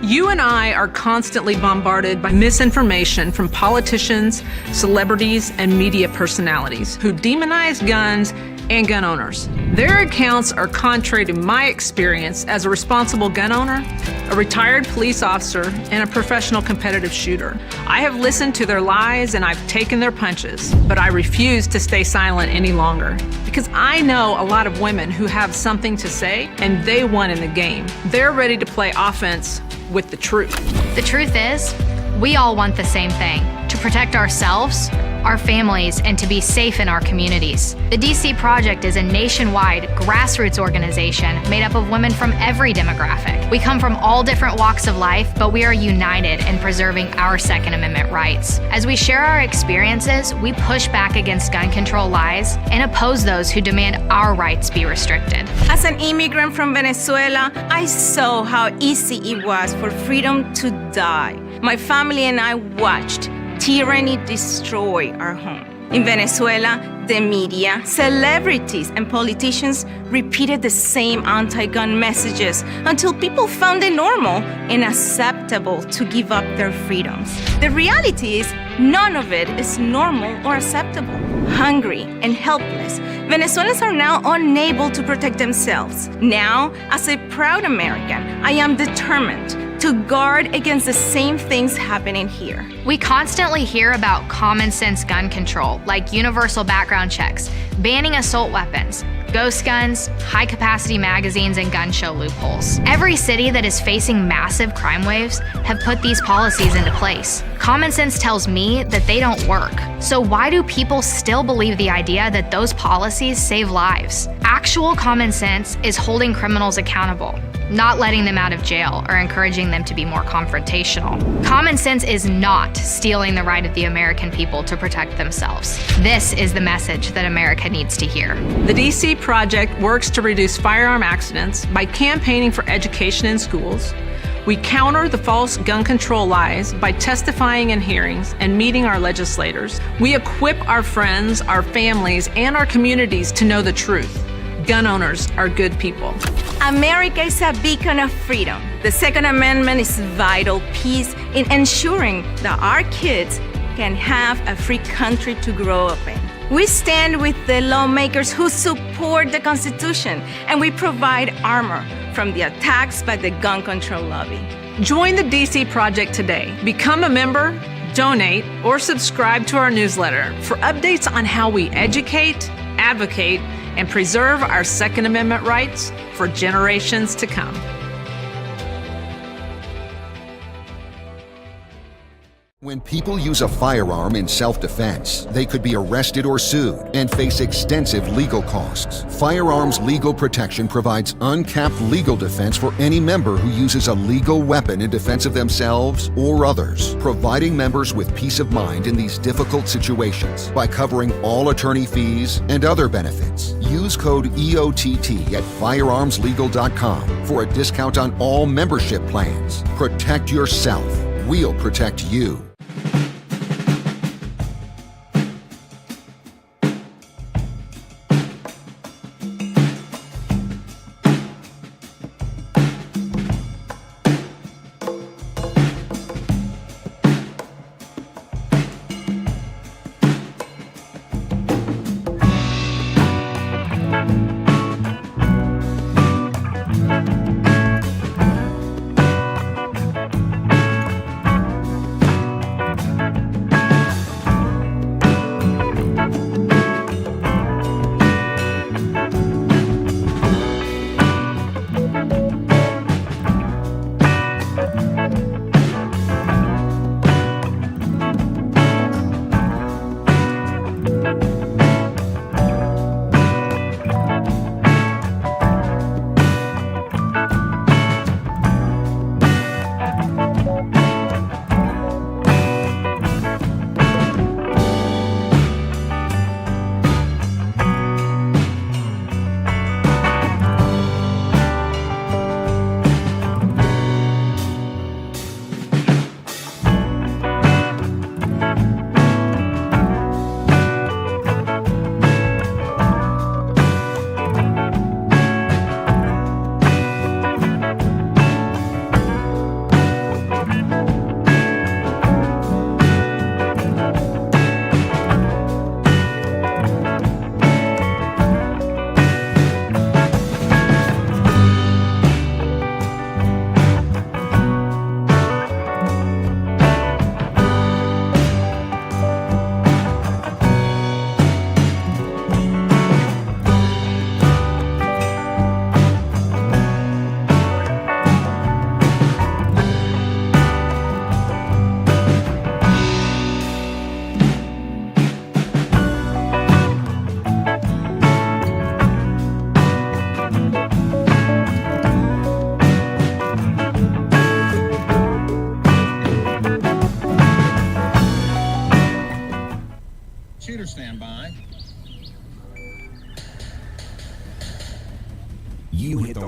You and I are constantly bombarded by misinformation from politicians, celebrities, and media personalities who demonize guns and gun owners. Their accounts are contrary to my experience as a responsible gun owner, a retired police officer, and a professional competitive shooter. I have listened to their lies and I've taken their punches, but I refuse to stay silent any longer because I know a lot of women who have something to say and they won in the game. They're ready to play offense with the truth. The truth is, we all want the same thing: to protect ourselves, our families, and to be safe in our communities. The DC Project is a nationwide grassroots organization made up of women from every demographic. We come from all different walks of life, but we are united in preserving our Second Amendment rights. As we share our experiences, we push back against gun control lies and oppose those who demand our rights be restricted. As an immigrant from Venezuela, I saw how easy it was for freedom to die. My family and I watched tyranny destroy our home. In Venezuela, the media, celebrities, and politicians repeated the same anti-gun messages until people found it normal and acceptable to give up their freedoms. The reality is, none of it is normal or acceptable. Hungry and helpless, Venezuelans are now unable to protect themselves. Now, as a proud American, I am determined to guard against the same things happening here. We constantly hear about common sense gun control, like universal background checks, banning assault weapons, ghost guns, high-capacity magazines, and gun show loopholes. Every city that is facing massive crime waves have put these policies into place. Common sense tells me that they don't work. So why do people still believe the idea that those policies save lives? Actual common sense is holding criminals accountable, not letting them out of jail or encouraging them to be more confrontational. Common sense is not stealing the right of the American people to protect themselves. This is the message that America needs to hear. The DC Project works to reduce firearm accidents by campaigning for education in schools. We counter the false gun control lies by testifying in hearings and meeting our legislators. We equip our friends, our families, and our communities to know the truth. Gun owners are good people. America is a beacon of freedom. The Second Amendment is vital piece in ensuring that our kids can have a free country to grow up in. We stand with the lawmakers who support the Constitution, and we provide armor from the attacks by the gun control lobby. Join the DC Project today. Become a member, donate, or subscribe to our newsletter for updates on how we educate, advocate, and preserve our Second Amendment rights for generations to come. When people use a firearm in self-defense, they could be arrested or sued and face extensive legal costs. Firearms Legal Protection provides uncapped legal defense for any member who uses a legal weapon in defense of themselves or others, providing members with peace of mind in these difficult situations by covering all attorney fees and other benefits. Use code EOTT at firearmslegal.com for a discount on all membership plans. Protect yourself. We'll protect you.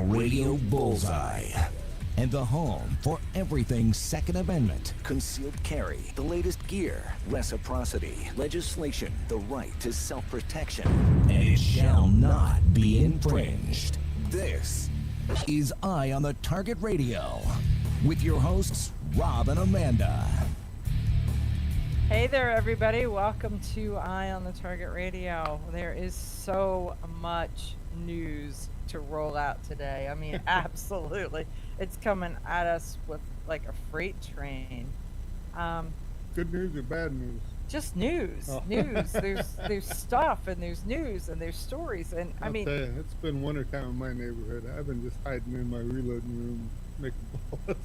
Radio Bullseye, and the home for everything Second Amendment, concealed carry, the latest gear, reciprocity, legislation, the right to self-protection, and it shall not be infringed. This is Eye on the Target Radio, with your hosts, Rob and Amanda. Hey there, everybody. Welcome to Eye on the Target Radio. There is so much news to roll out today. I mean, absolutely. It's coming at us with like a freight train. Good news or bad news? Just news. Oh. News. There's stuff, and there's news, and there's stories. And I'll tell you, it's been wintertime in my neighborhood. I've been just hiding in my reloading room making balls.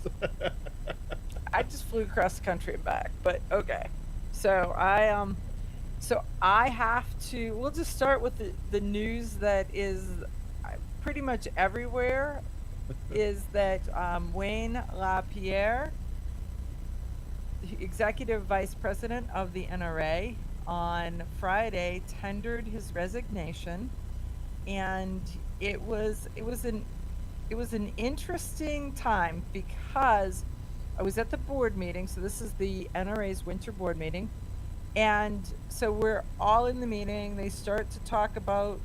I just flew across the country and back, but okay. So I have to, we'll just start with the news that is pretty much everywhere, is that Wayne LaPierre, the executive vice president of the NRA, on Friday tendered his resignation, and it was an interesting time because I was at the board meeting. So this is the NRA's winter board meeting. And so we're all in the meeting. They start to talk about,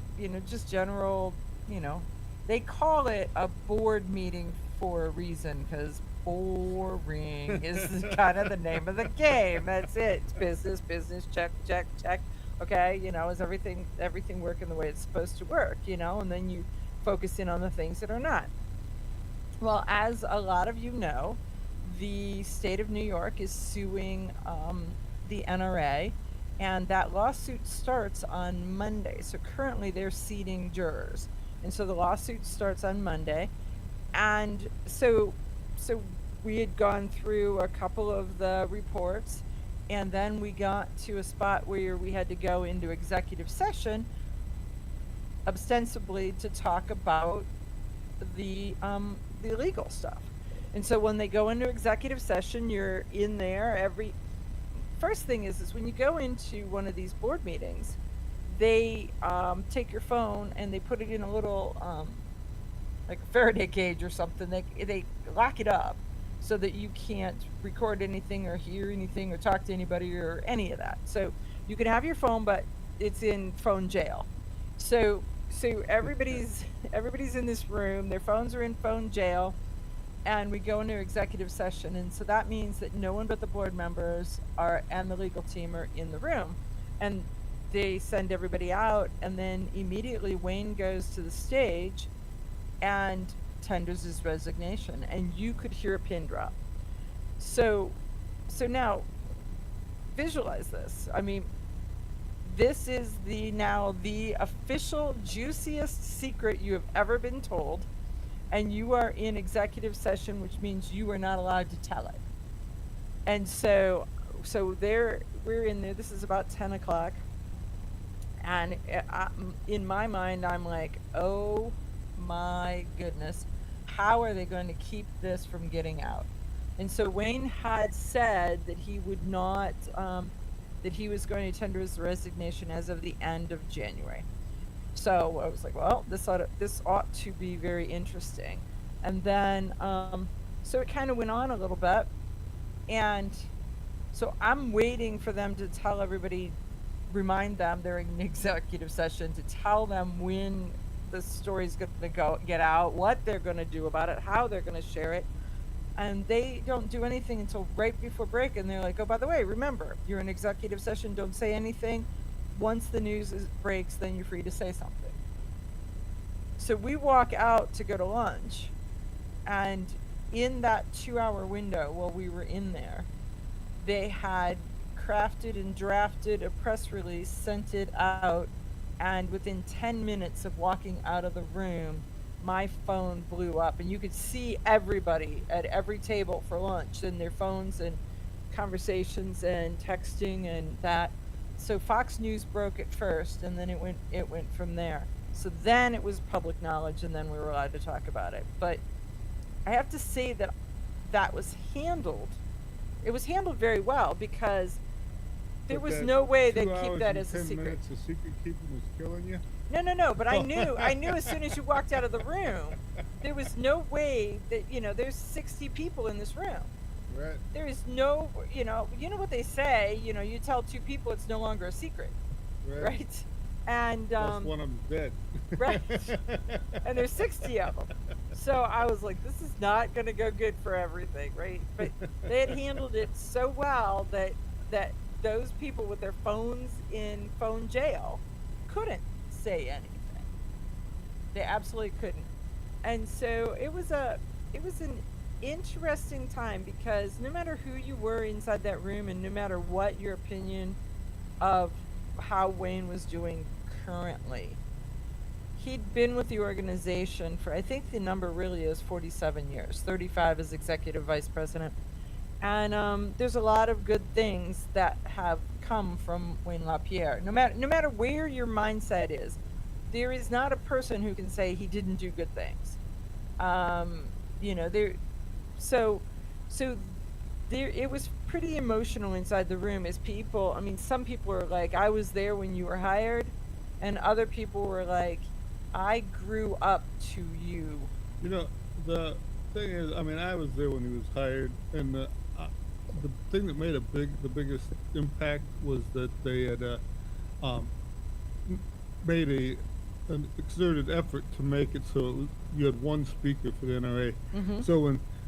just general, they call it a board meeting for a reason, because boring is kind of the name of the game. That's it. It's business, check. Okay. Is everything working the way it's supposed to work, and then you focus in on the things that are not. Well, as a lot of you know, the state of New York is suing the NRA, and that lawsuit starts on Monday. So currently they're seating jurors, and so the lawsuit starts on Monday. And so we had gone through a couple of the reports, and then we got to a spot where we had to go into executive session, ostensibly to talk about the legal stuff. And so when they go into executive session, you're in there. First thing is when you go into one of these board meetings, they take your phone and they put it in a little like a Faraday cage or something. They lock it up so that you can't record anything or hear anything or talk to anybody or any of that. So you can have your phone, but it's in phone jail. So everybody's in this room. Their phones are in phone jail. And we go into executive session, and so that means that no one but the board members and the legal team are in the room, and they send everybody out, and then immediately Wayne goes to the stage and tenders his resignation, and you could hear a pin drop. So now visualize this. I mean, this is the official juiciest secret you have ever been told. And you are in executive session, which means you are not allowed to tell it. And so we're in there. This is about 10 o'clock. And in my mind, I'm like, oh my goodness, how are they going to keep this from getting out? And so Wayne had said that he would not, that he was going to tender his resignation as of the end of January. So I was like, well, this ought to be very interesting. And then, so it kind of went on a little bit. And so I'm waiting for them to tell everybody, remind them they're in executive session, to tell them when the story's going to get out, what they're going to do about it, how they're going to share it. And they don't do anything until right before break. And they're like, oh, by the way, remember, you're in executive session, don't say anything. Once the news breaks, then you're free to say something. So we walk out to go to lunch, and in that 2-hour window while we were in there, they had crafted and drafted a press release, sent it out, and within 10 minutes of walking out of the room, my phone blew up, and you could see everybody at every table for lunch and their phones and conversations and texting and that. So Fox News broke it first, and then it went from there. So then it was public knowledge, and then we were allowed to talk about it. But I have to say that was handled. It was handled very well, because there But was that no way 2 they'd keep hours that and as a 10 secret. minutes of secret keeping was killing you. No, but I knew as soon as you walked out of the room, there was no way that, there's 60 people in this room. Right. There is no, you know what they say, you tell 2 people, it's no longer a secret, Right. right? And, Plus one of them's dead. right. And there's 60 of them. So I was like, this is not going to go good for everything, right? But they had handled it so well that those people with their phones in phone jail couldn't say anything. They absolutely couldn't. And so it was an interesting time, because no matter who you were inside that room, and no matter what your opinion of how Wayne was doing currently, he'd been with the organization for, I think the number really is 47 years, 35 as executive vice president. And there's a lot of good things that have come from Wayne LaPierre. No matter where your mindset is, there is not a person who can say he didn't do good things. It was pretty emotional inside the room, as people, some people were like, I was there when you were hired, and other people were like, I grew up to you. The thing is, I was there when he was hired, and the thing that made the biggest impact was that they had made an exerted effort to make it so you had one speaker for the NRA. Mm-hmm. So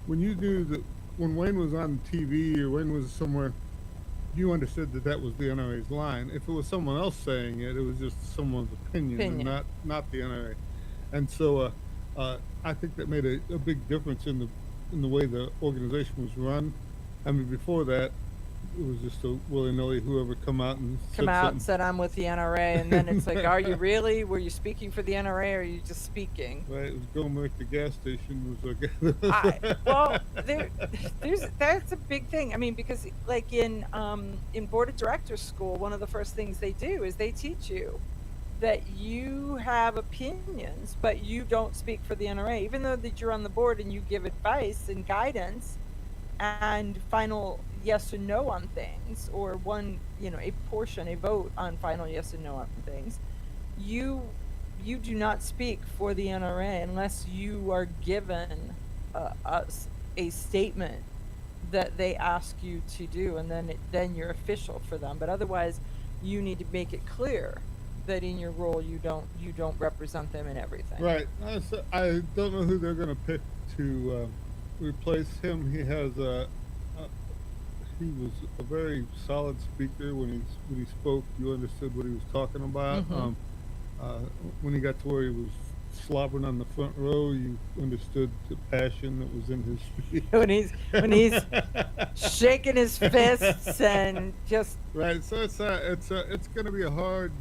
when you knew that when Wayne was on TV or Wayne was somewhere, you understood that was the NRA's line. If it was someone else saying it, it was just someone's opinion. And not the NRA. And so I think that made a big difference in the way the organization was run. Before that, it was just a willy-nilly whoever come out and said I'm with the NRA, and then it's like, are you really? Were you speaking for the NRA, or are you just speaking? Right, it was going back to the gas station. That's a big thing. Because like in board of directors school, one of the first things they do is they teach you that you have opinions, but you don't speak for the NRA, even though that you're on the board and you give advice and guidance and final yes or no on things, or a vote on final yes or no on things. You do not speak for the NRA unless you are given a statement that they ask you to do, and then you're official for them. But otherwise, you need to make it clear that in your role you don't represent them in everything. Right. I don't know who they're going to pick to replace him. He was a very solid speaker. When he spoke, you understood what he was talking about. Mm-hmm. When he got to where he was slobbering on the front row, you understood the passion that was in his speech. when he's shaking his fists and just right. So it's going to be a hard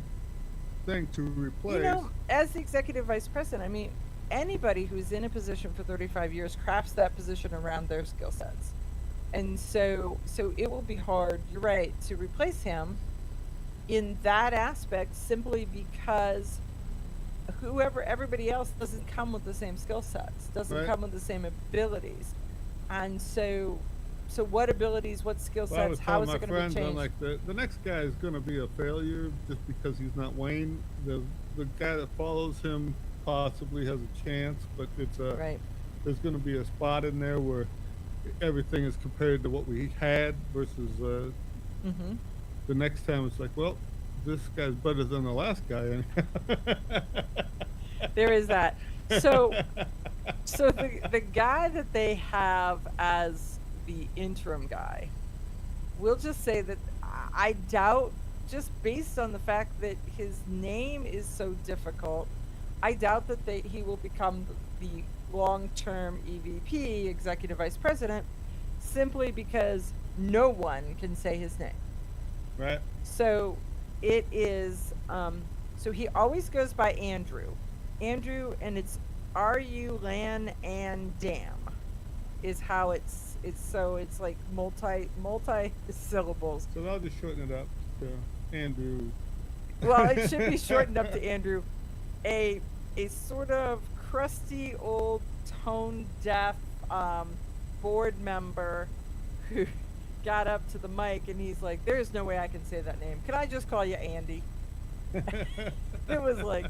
thing to replace. As the executive vice president, anybody who's in a position for 35 years crafts that position around their skill sets. And so it will be hard, you're right, to replace him in that aspect, simply because everybody else doesn't come with the same skill sets, doesn't come with the same abilities. And so what abilities, what skill sets, how is it going to be changed? Like the next guy is going to be a failure just because he's not Wayne. The guy that follows him possibly has a chance, but there's going to be a spot in there where everything is compared to what we had versus the next time it's like, well, this guy's better than the last guy. There is that. So the guy that they have as the interim guy, we'll just say that I doubt, just based on the fact that his name is so difficult, I doubt that he will become the long-term EVP, executive vice president, simply because no one can say his name. Right. So it is, so he always goes by Andrew, and it's R-U Lan and Dam is how it's like multi syllables. So I'll just shorten it up to Andrew. Well, it should be shortened up to Andrew. A sort of crusty old tone deaf board member who got up to the mic and he's like, "There is no way I can say that name. Can I just call you Andy?" It was like,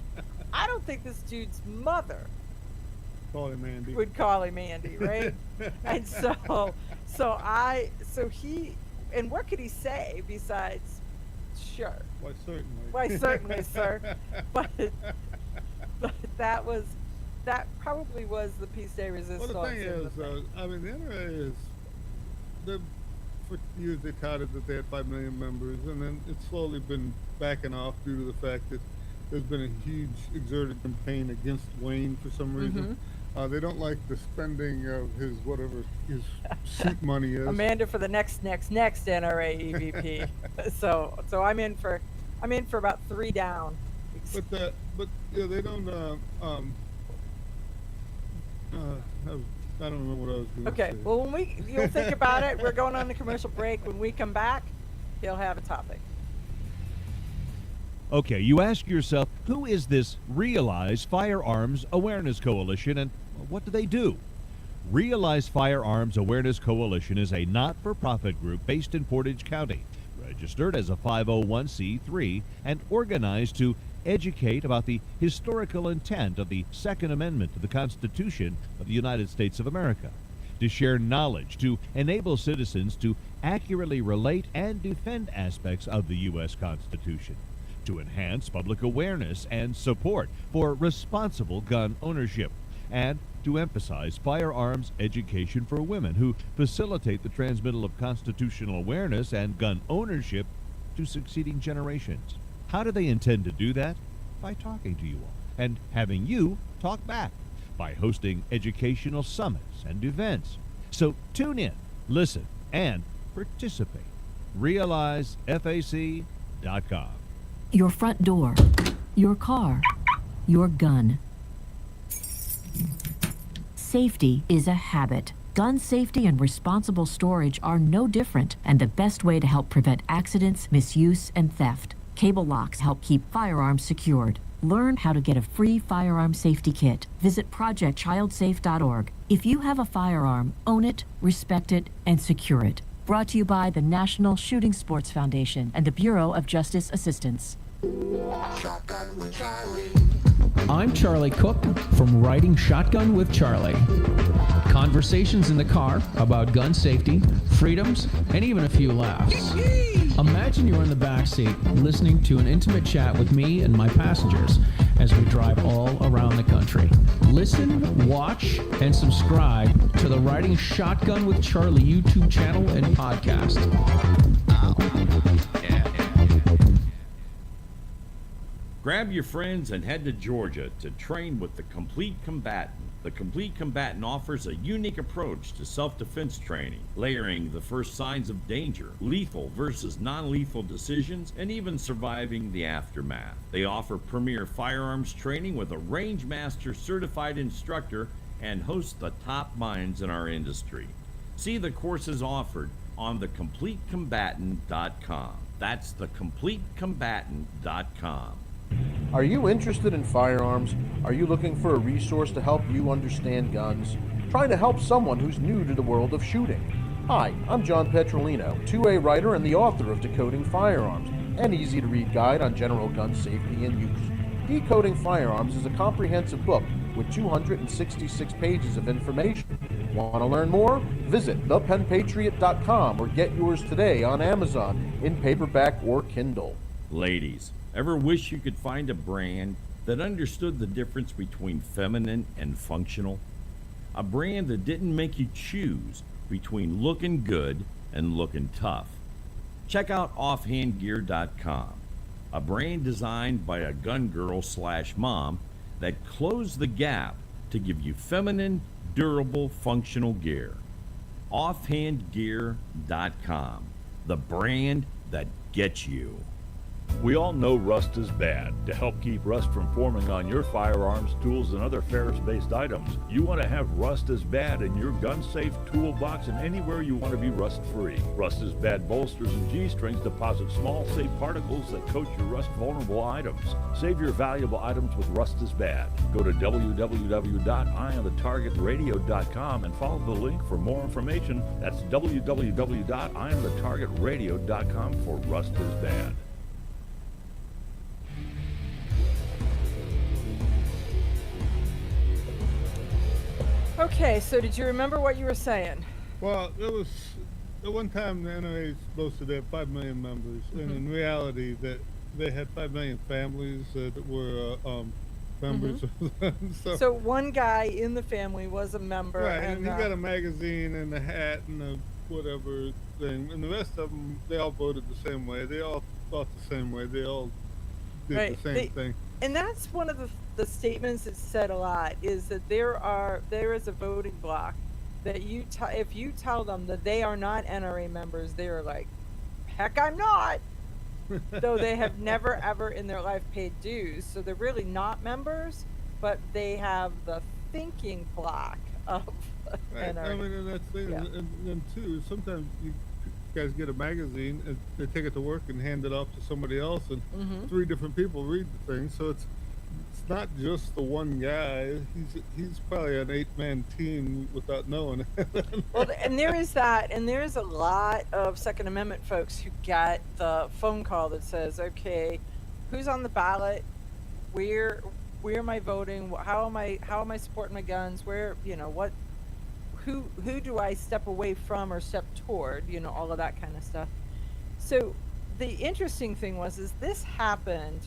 I don't think this dude's mother Call him Andy. would call him Andy, right? And so he, and what could he say besides, sure? Why certainly. Why certainly, sir. But that probably was the piece de resistance. Well, the thing is, I mean, the NRA is, for years they touted that they had 5 million members, and then it's slowly been backing off due to the fact that there's been a huge exerted campaign against Wayne for some reason. They don't like the spending of his whatever his suit money is. Amanda for the next NRA EVP. so I'm in for about 3 down. But yeah, they don't. I don't remember what I was going to say. Okay, well, you'll think about it. We're going on the commercial break. When we come back, he'll have a topic. Okay, you ask yourself, who is this Realize Firearms Awareness Coalition, and what do they do? Realize Firearms Awareness Coalition is a not-for-profit group based in Portage County, registered as a 501c3, and organized to educate about the historical intent of the Second Amendment to the Constitution of the United States of America, to share knowledge, to enable citizens to accurately relate and defend aspects of the U.S. Constitution, to enhance public awareness and support for responsible gun ownership, and to emphasize firearms education for women who facilitate the transmittal of constitutional awareness and gun ownership to succeeding generations. How do they intend to do that? By talking to you all and having you talk back, by hosting educational summits and events. So tune in, listen, and participate. RealizeFAC.com. Your front door, your car, your gun. Safety is a habit. Gun safety and responsible storage are no different, and the best way to help prevent accidents, misuse, and theft. Cable locks help keep firearms secured. Learn how to get a free firearm safety kit. Visit projectchildsafe.org. If you have a firearm, own it, respect it, and secure it. Brought to you by the National Shooting Sports Foundation and the Bureau of Justice Assistance. I'm Charlie Cook from Riding Shotgun with Charlie. Conversations in the car about gun safety, freedoms, and even a few laughs. Imagine you're in the back seat listening to an intimate chat with me and my passengers as we drive all around the country. Listen, watch, and subscribe to the Riding Shotgun with Charlie YouTube channel and podcast. Grab your friends and head to Georgia to train with the Complete Combatant. The Complete Combatant offers a unique approach to self-defense training, layering the first signs of danger, lethal versus non-lethal decisions, and even surviving the aftermath. They offer premier firearms training with a range master certified instructor and host the top minds in our industry. See the courses offered on thecompletecombatant.com. That's thecompletecombatant.com. Are you interested in firearms? Are you looking for a resource to help you understand guns? Trying to help someone who's new to the world of shooting? Hi, I'm John Petrolino, 2A writer and the author of Decoding Firearms, an easy-to-read guide on general gun safety and use. Decoding Firearms is a comprehensive book with 266 pages of information. Want to learn more? Visit thepenpatriot.com or get yours today on Amazon in paperback or Kindle. Ladies, ever wish you could find a brand that understood the difference between feminine and functional? A brand that didn't make you choose between looking good and looking tough. Check out offhandgear.com, a brand designed by a gun girl / mom that closed the gap to give you feminine, durable, functional gear. Offhandgear.com, the brand that gets you. We all know rust is bad. To help keep rust from forming on your firearms, tools, and other ferrous-based items, you want to have Rust is Bad in your gun-safe toolbox and anywhere you want to be rust-free. Rust is Bad bolsters and G-strings deposit small, safe particles that coat your rust-vulnerable items. Save your valuable items with Rust is Bad. Go to www.eyeonthetargetradio.com and follow the link for more information. That's www.eyeonthetargetradio.com for Rust is Bad. Okay, so did you remember what you were saying? Well, there was at one time the NRA boasted they had 5 million members, and in reality that they had 5 million families that were members of them. So one guy in the family was a member, right, and he got a magazine and a hat and a whatever thing, and the rest of them, they all voted the same way. They all thought the same way. They all did the same thing. And that's one of the statements that's said a lot, is that there is a voting bloc that if you tell them that they are not NRA members, they're like, heck, I'm not. Though they have never ever in their life paid dues, so they're really not members, but they have the thinking block of NRA. I mean, and that's the thing, and then too, sometimes you guys get a magazine and they take it to work and hand it off to somebody else, and 3 different people read the thing, so it's not just the one guy. He's probably an 8-man team without knowing it. Well, and there is that, and there's a lot of Second Amendment folks who get the phone call that says, okay, who's on the ballot, where am I voting, how am I supporting my guns, where, who do I step away from or step toward, all of that kind of stuff. So the interesting thing is this happened,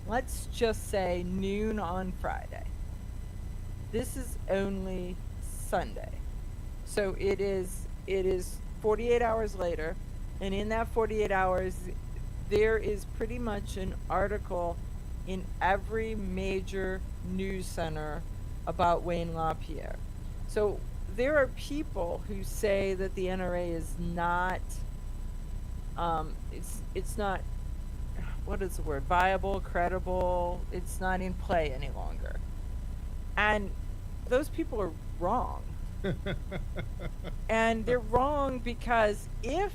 let's just say noon on Friday. This is only Sunday. So it is 48 hours later, and in that 48 hours there is pretty much an article in every major news center about Wayne LaPierre. So there are people who say that the NRA is not, it's not, what is the word, viable, credible, it's not in play any longer. And those people are wrong. And they're wrong because if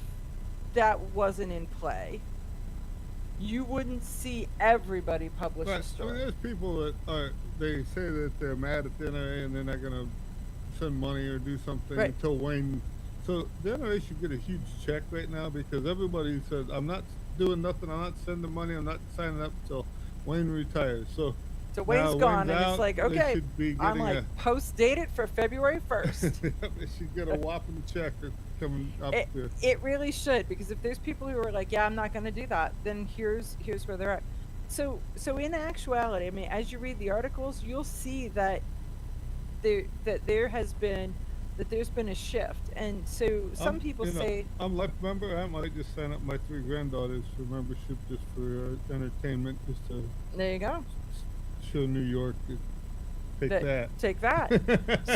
that wasn't in play, you wouldn't see everybody publish a story. I mean, there's people that they say that they're mad at the NRA and they're not going to send money or do something until Wayne. So the NRA should get a huge check right now, because everybody says, I'm not doing nothing, I'm not sending money, I'm not signing up until Wayne retires. So Wayne's gone, and it's like, okay, I'm like, date it for February 1st. They should get a whopping check coming up there. It really should, because if there's people who are like, yeah, I'm not going to do that, then here's where they're at. So in actuality, I mean, as you read the articles, you'll see that there's been a shift. And so some people say, I'm left member, I might just sign up my 3 granddaughters for membership just for entertainment, just to there you go, show New York take that.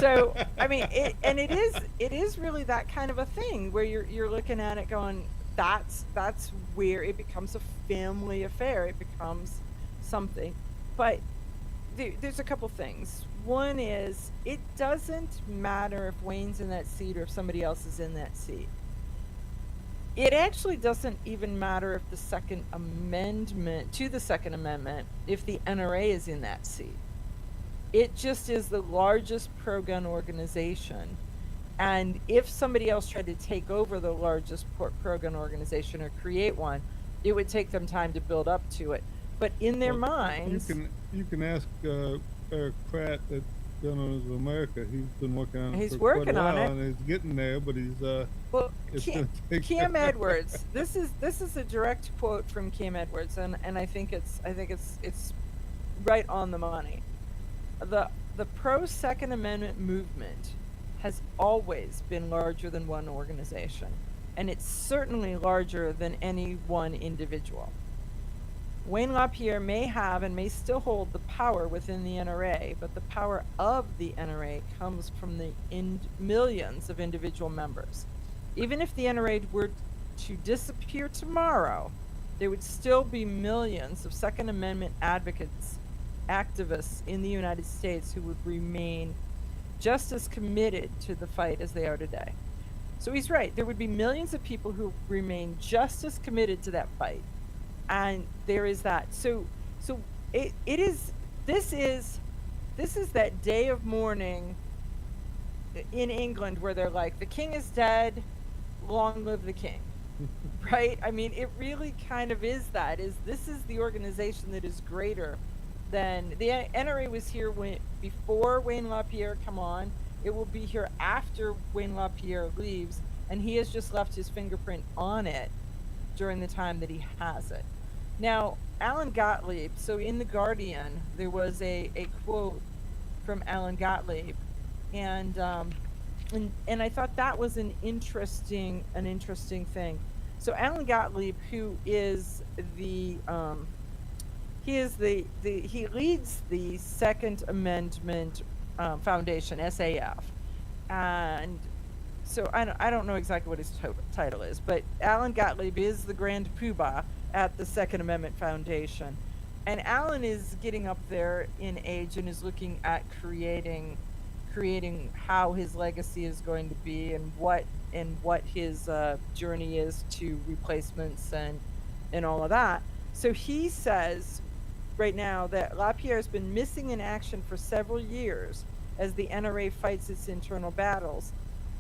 So I mean, it is really that kind of a thing where you're looking at it going, that's where it becomes a family affair, it becomes something. But there's a couple things. One is, it doesn't matter if Wayne's in that seat or if somebody else is in that seat. It actually doesn't even matter if the Second Amendment, if the NRA is in that seat. It just is the largest pro-gun organization. And if somebody else tried to take over the largest pro-gun organization or create one, it would take them time to build up to it. But in their minds... You can ask Eric Pratt at Gun Owners of America. He's been working on it for quite working a while, on it. and he's getting there, but he's well, Cam Edwards. This is a direct quote from Cam Edwards, and I think it's right on the money. The pro Second Amendment movement has always been larger than one organization, and it's certainly larger than any one individual. Wayne LaPierre may have and may still hold the power within the NRA, but the power of the NRA comes from the millions of individual members. Even if the NRA were to disappear tomorrow, there would still be millions of Second Amendment advocates, activists in the United States who would remain just as committed to the fight as they are today. So he's right. There would be millions of people who remain just as committed to that fight. And there is that. So it is this is that day of mourning in England where they're like, the king is dead, long live the king. Right? I mean, it really kind of is that. This is the organization that is greater than the NRA was here before Wayne LaPierre come on. It will be here after Wayne LaPierre leaves, and he has just left his fingerprint on it during the time that he has it. Now, Alan Gottlieb, so in The Guardian, there was a quote from Alan Gottlieb, and I thought that was an interesting thing. So Alan Gottlieb, who is he leads the Second Amendment Foundation, SAF, and so I don't know exactly what his title is, but Alan Gottlieb is the grand poobah at the Second Amendment Foundation, and Alan is getting up there in age and is looking at creating how his legacy is going to be and what his journey is to replacements and all of that. So he says right now that LaPierre has been missing in action for several years as the NRA fights its internal battles,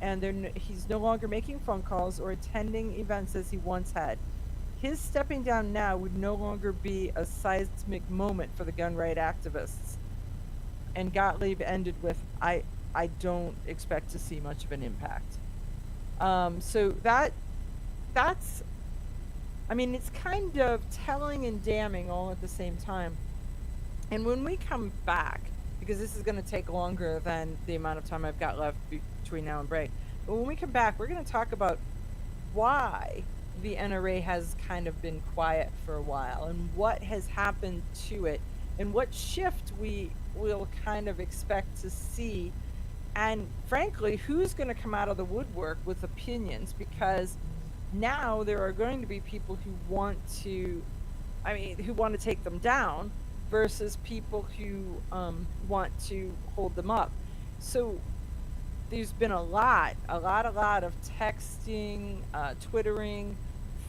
and he's no longer making phone calls or attending events as he once had. His stepping down now would no longer be a seismic moment for the gun right activists. And Gottlieb ended with, I don't expect to see much of an impact. So that's, I mean, it's kind of telling and damning all at the same time. And when we come back, because this is going to take longer than the amount of time I've got left between now and break, but when we come back, we're going to talk about why the NRA has kind of been quiet for a while and what has happened to it and what shift we will kind of expect to see. And frankly, who's going to come out of the woodwork with opinions? Because now there are going to be people who want to take them down versus people who want to hold them up. So there's been a lot of texting, Twittering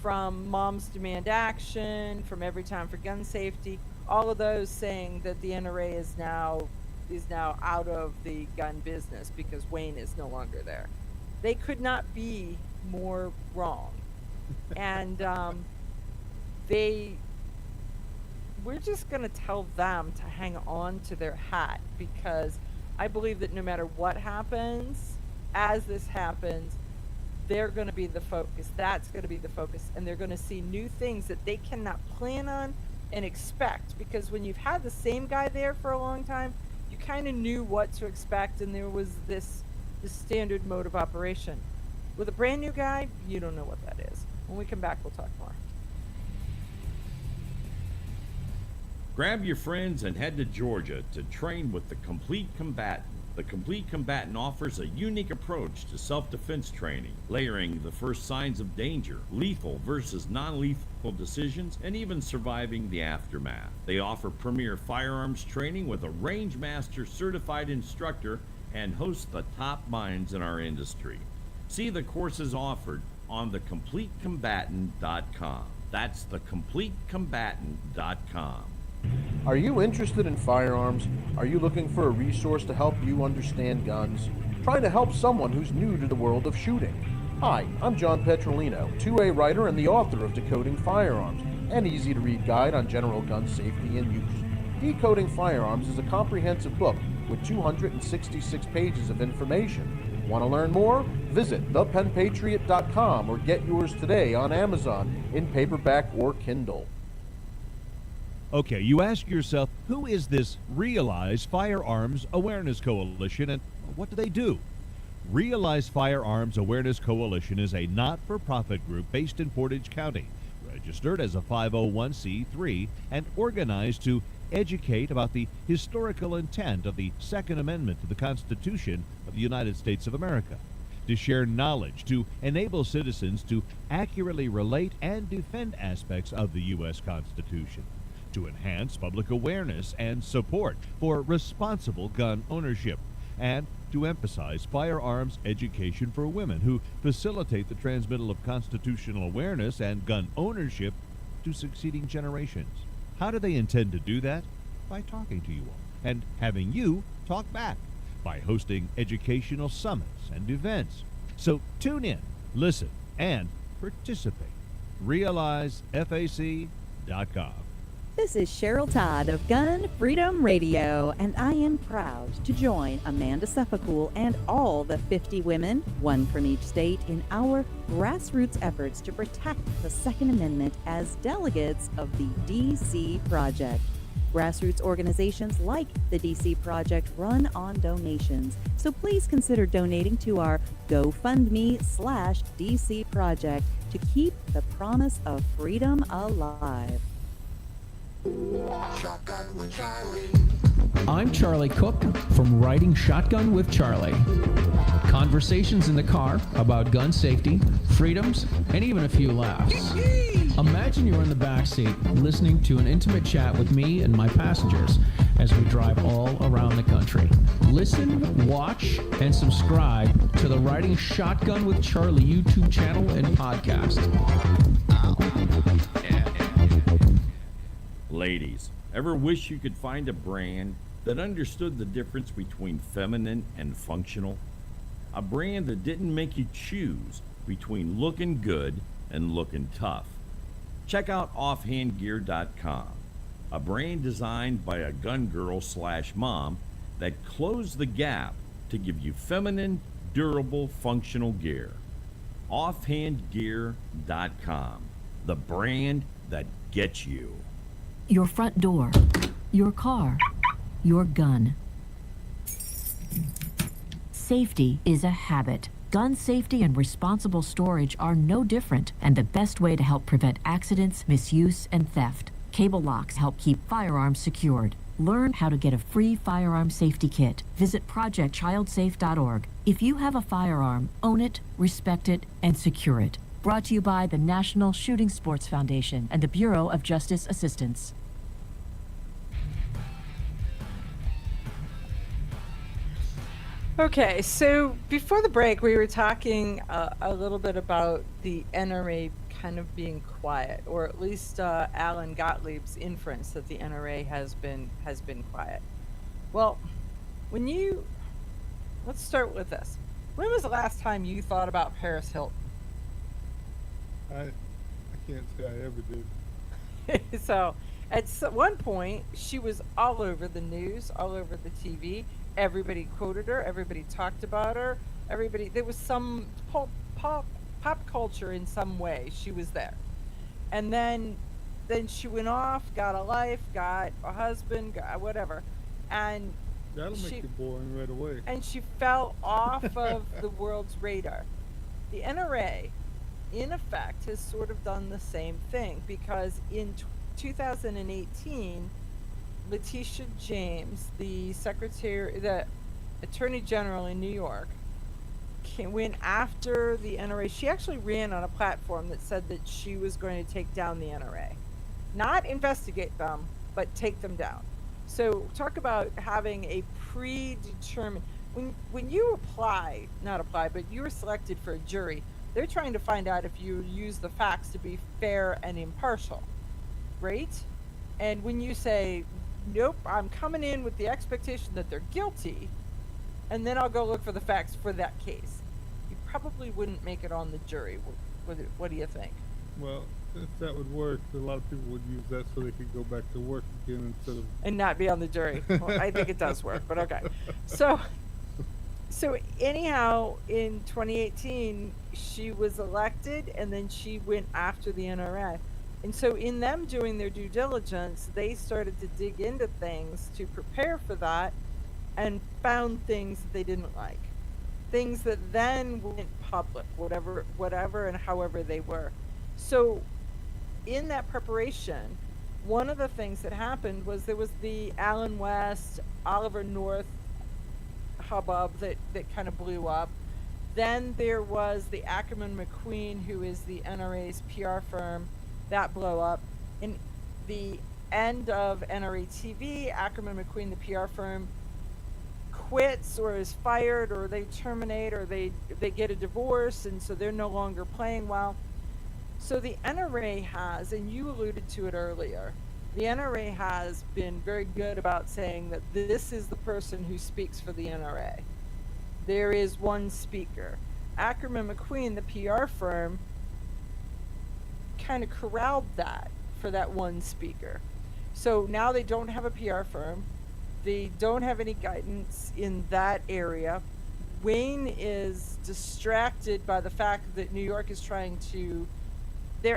from Moms Demand Action, from Every Time for Gun Safety, all of those saying that the NRA is now out of the gun business because Wayne is no longer there. They could not be more wrong. And we're just going to tell them to hang on to their hat, because I believe that no matter what happens, as this happens, they're going to be the focus. That's going to be the focus. And they're going to see new things that they cannot plan on and expect, because when you've had the same guy there for a long time, you kind of knew what to expect, and there was this standard mode of operation. With a brand new guy, you don't know what that is. When we come back, we'll talk more. Grab your friends and head to Georgia to train with the Complete Combatant. The Complete Combatant offers a unique approach to self-defense training, layering the first signs of danger, lethal versus non-lethal decisions, and even surviving the aftermath. They offer premier firearms training with a range master certified instructor and host the top minds in our industry. See the courses offered on thecompletecombatant.com. That's thecompletecombatant.com. Are you interested in firearms? Are you looking for a resource to help you understand guns? Trying to help someone who's new to the world of shooting? Hi, I'm John Petrolino, 2A writer and the author of Decoding Firearms, an easy-to-read guide on general gun safety and use. Decoding Firearms is a comprehensive book with 266 pages of information. Want to learn more? Visit thepenpatriot.com or get yours today on Amazon in paperback or Kindle. Okay, you ask yourself, who is this Realize Firearms Awareness Coalition, and what do they do? Realize Firearms Awareness Coalition is a not-for-profit group based in Portage County, registered as a 501c3, and organized to educate about the historical intent of the Second Amendment to the Constitution of the United States of America. to share knowledge, to enable citizens to accurately relate and defend aspects of the U.S. Constitution, to enhance public awareness and support for responsible gun ownership, and to emphasize firearms education for women who facilitate the transmittal of constitutional awareness and gun ownership to succeeding generations. How do they intend to do that? By talking to you all and having you talk back, by hosting educational summits and events. So tune in, listen, and participate. RealizeFAC.com. This is Cheryl Todd of Gun Freedom Radio, and I am proud to join Amanda Suffolcool and all the 50 women, one from each state, in our grassroots efforts to protect the Second Amendment as delegates of the DC Project. Grassroots organizations like the DC Project run on donations, so please consider donating to our GoFundMe/DC Project to keep the promise of freedom alive. I'm Charlie Cook from Riding Shotgun with Charlie. Conversations in the car about gun safety, freedoms, and even a few laughs. Imagine you're in the back seat listening to an intimate chat with me and my passengers as we drive all around the country. Listen, watch, and subscribe to the Riding Shotgun with Charlie YouTube channel and podcast. Ladies, ever wish you could find a brand that understood the difference between feminine and functional? A brand that didn't make you choose between looking good and looking tough. Check out offhandgear.com, a brand designed by a gun girl / mom that closed the gap to give you feminine, durable, functional gear. Offhandgear.com, the brand that gets you. Your front door, your car, your gun. Safety is a habit. Gun safety and responsible storage are no different, and the best way to help prevent accidents, misuse, and theft. Cable locks help keep firearms secured. Learn how to get a free firearm safety kit. Visit projectchildsafe.org. If you have a firearm, own it, respect it, and secure it. Brought to you by the National Shooting Sports Foundation and the Bureau of Justice Assistance. Okay, so before the break, we were talking a little bit about the NRA kind of being quiet, or at least Alan Gottlieb's inference that the NRA has been quiet. Well, let's start with this. When was the last time you thought about Paris Hilton? I can't say I ever did. So, at one point, she was all over the news, all over the TV. Everybody quoted her. Everybody talked about her. There was some pop culture in some way. She was there. And then she went off, got a life, got a husband, got whatever. And that'll make you boring right away. And she fell off of the world's radar. The NRA, in effect, has sort of done the same thing, because in 2018, Letitia James, the Attorney General in New York, went after the NRA. She actually ran on a platform that said that she was going to take down the NRA. Not investigate them, but take them down. So talk about having a predetermined... When you but you were selected for a jury, they're trying to find out if you use the facts to be fair and impartial, right? And when you say, nope, I'm coming in with the expectation that they're guilty, and then I'll go look for the facts for that case, you probably wouldn't make it on the jury. What do you think? Well, if that would work, a lot of people would use that so they could go back to work again instead of... And not be on the jury. Well, I think it does work, but okay. So anyhow, in 2018, she was elected, and then she went after the NRA. And so in them doing their due diligence, they started to dig into things to prepare for that, and found things that they didn't like. Things that then went public, whatever and however they were. So in that preparation, one of the things that happened was there was the Allen West, Oliver North hubbub that kind of blew up. Then there was the Ackerman McQueen, who is the NRA's PR firm, that blow up. In the end of NRA TV, Ackerman McQueen, the PR firm, quits or is fired, or they terminate, or they get a divorce, and so they're no longer playing well. So the NRA has, and you alluded to it earlier, the NRA has been very good about saying that this is the person who speaks for the NRA. There is one speaker. Ackerman McQueen, the PR firm, kind of corralled that for that one speaker. So now they don't have a PR firm. They don't have any guidance in that area. Wayne is distracted by the fact that New York is trying to, they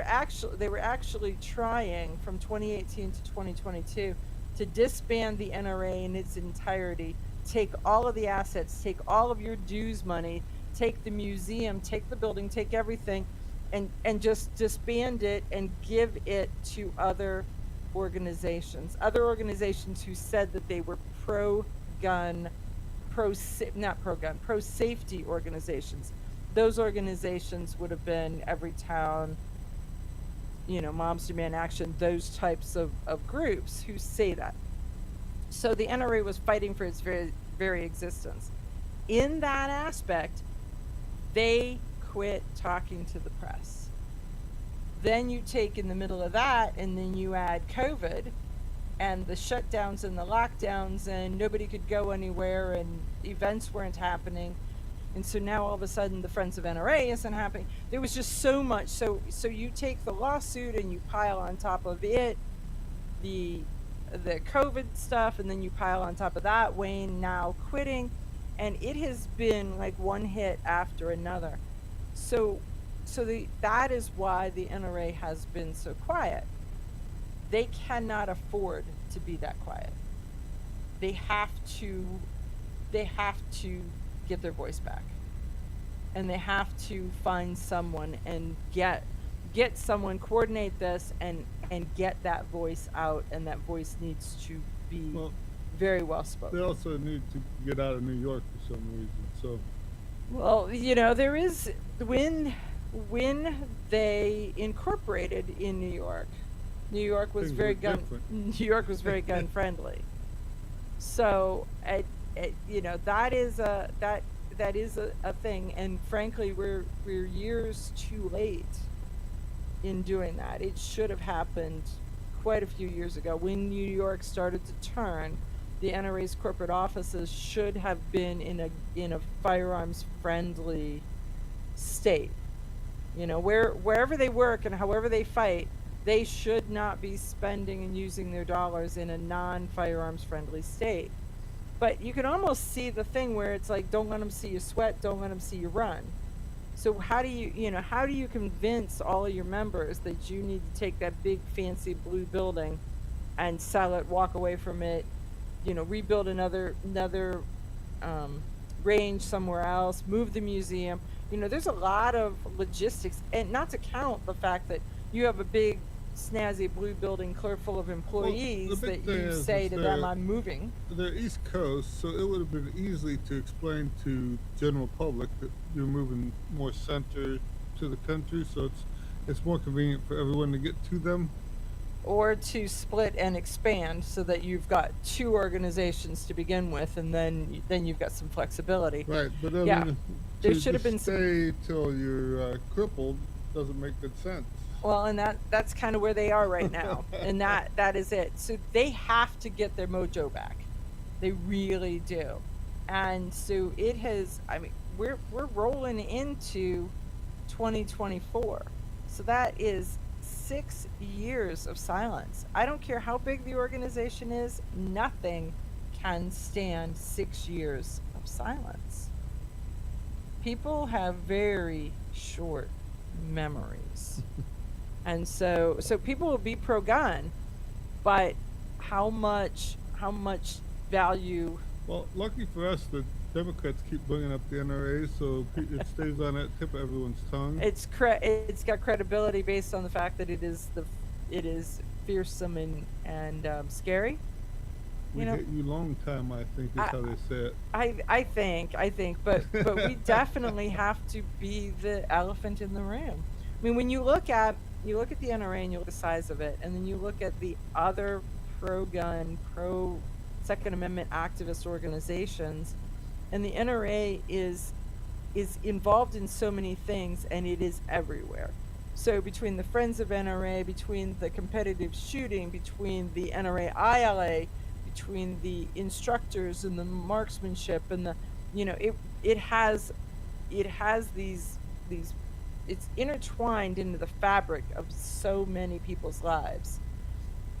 were actually trying from 2018 to 2022 to disband the NRA in its entirety, take all of the assets, take all of your dues money, take the museum, take the building, take everything, and just disband it and give it to other organizations who said that they were pro-gun, pro-safety organizations. Those organizations would have been Everytown, Moms Demand Action, those types of groups who say that. So the NRA was fighting for its very, very existence. In that aspect, they quit talking to the press. Then you take in the middle of that, and then you add COVID and the shutdowns and the lockdowns, and nobody could go anywhere, and events weren't happening. And so now all of a sudden the Friends of NRA isn't happening. There was just so much. So you take the lawsuit and you pile on top of it the COVID stuff, and then you pile on top of that Wayne now quitting, and it has been like one hit after another. So that is why the NRA has been so quiet. They cannot afford to be that quiet. They have to get their voice back, and they have to find someone and get someone, coordinate this, and get that voice out, and that voice needs to be very well spoken. They also need to get out of New York for some reason. So, well, there is, when they incorporated in New York was very gun friendly. So that is a thing, and frankly we're years too late in doing that. It should have happened quite a few years ago. When New York started to turn, the NRA's corporate offices should have been in a firearms friendly state. Wherever they work and however they fight, they should not be spending and using their dollars in a non-firearms friendly state. But you can almost see the thing where it's like, don't let them see you sweat, don't let them see you run. So how do you convince all of your members that you need to take that big fancy blue building and sell it, walk away from it, rebuild another range somewhere else, move the museum? There's a lot of logistics, and not to count the fact that you have a big snazzy blue building clear full of employees that you say to them, I'm moving. They're East Coast, so it would have been easy to explain to general public that you're moving more center to the country, so it's more convenient for everyone to get to them. Or to split and expand so that you've got two organizations to begin with, and then you've got some flexibility. Right, but there should have been stay till you're crippled doesn't make good sense. Well, and that's kind of where they are right now, and that is it. So they have to get their mojo back. They really do. And so it has, we're rolling into 2024. So that is 6 years of silence. I don't care how big the organization is, nothing can stand 6 years of silence. People have very short memories. And so people will be pro-gun, but how much value? Well, lucky for us, the Democrats keep bringing up the NRA, so it stays on that tip of everyone's tongue. It's got credibility based on the fact that it is fearsome and scary. We You know, hit you long time, I think, is how they say it. I think, but we definitely have to be the elephant in the room. I mean, when you look at the NRA and you look at the size of it, and then you look at the other pro-gun, pro-Second Amendment activist organizations, and the NRA is involved in so many things, and it is everywhere. So between the Friends of NRA, between the competitive shooting, between the NRA ILA, between the instructors and the marksmanship and the, it has these it's intertwined into the fabric of so many people's lives.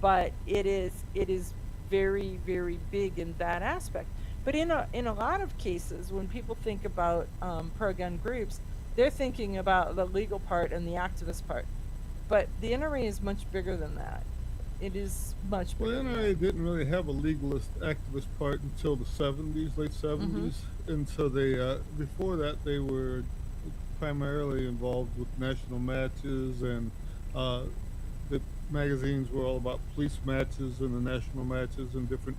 But it is very, very big in that aspect. But in a lot of cases, when people think about pro-gun groups, they're thinking about the legal part and the activist part. But the NRA is much bigger than that. It is much bigger. Well, the NRA didn't really have a legalist activist part until the 70s, late 70s. And so they, before that, they were primarily involved with national matches, and the magazines were all about police matches and the national matches and different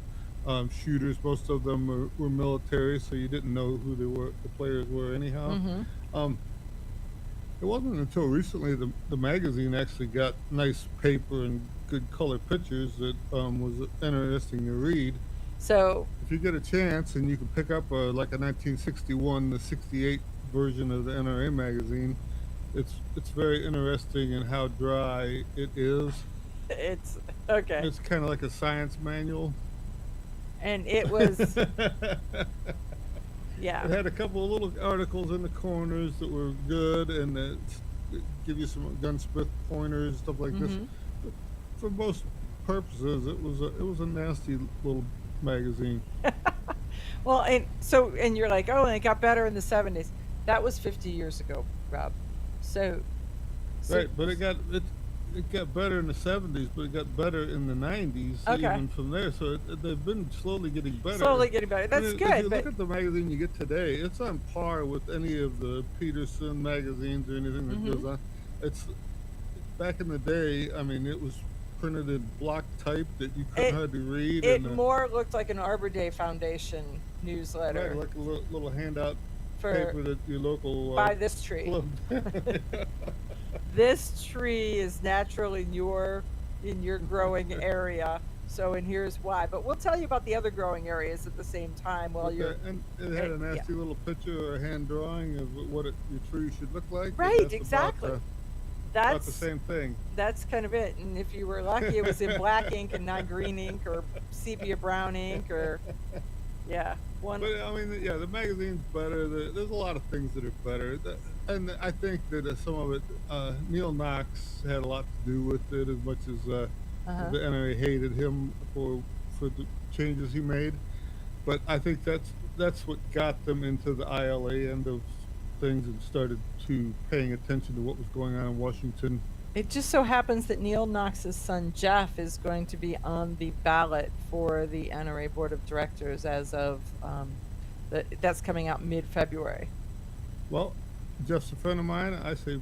shooters. Most of them were military, so you didn't know who the players were anyhow. It wasn't until recently the magazine actually got nice paper and good color pictures that was interesting to read. So if you get a chance and you can pick up like a 1961 to 68 version of the NRA magazine, it's very interesting in how dry it is. It's okay. It's kind of like a science manual. And it was yeah. It had a couple of little articles in the corners that were good, and that give you some gunsmith pointers, stuff like this. But for most purposes, it was a nasty little magazine. Well, and you're like, oh, and it got better in the 70s. That was 50 years ago, Rob. So right, but it got better in the 70s, but it got better in the 90s, even from there. So they've been slowly getting better. Slowly getting better. That's good. If you look at the magazine you get today, it's on par with any of the Peterson magazines or anything that goes on. It's back in the day. I mean, it was printed in block type that you couldn't hardly read. It more looked like an Arbor Day Foundation newsletter. Right, like a little handout paper that your local buy this tree. This tree is natural in your growing area. So, and here's why. But we'll tell you about the other growing areas at the same time while you're. And it had a nasty little picture or a hand drawing of what your tree should look like. Right, exactly. That's about the same thing. That's kind of it. And if you were lucky, it was in black ink and not green ink or sepia brown ink or, yeah. But I mean, the magazine's better. There's a lot of things that are better. And I think that some of it, Neil Knox had a lot to do with it, as much as the NRA hated him for the changes he made. But I think that's what got them into the ILA end of things and started to paying attention to what was going on in Washington. It just so happens that Neil Knox's son Jeff is going to be on the ballot for the NRA Board of Directors as of that's coming out mid-February. Well, Jeff's a friend of mine. I say,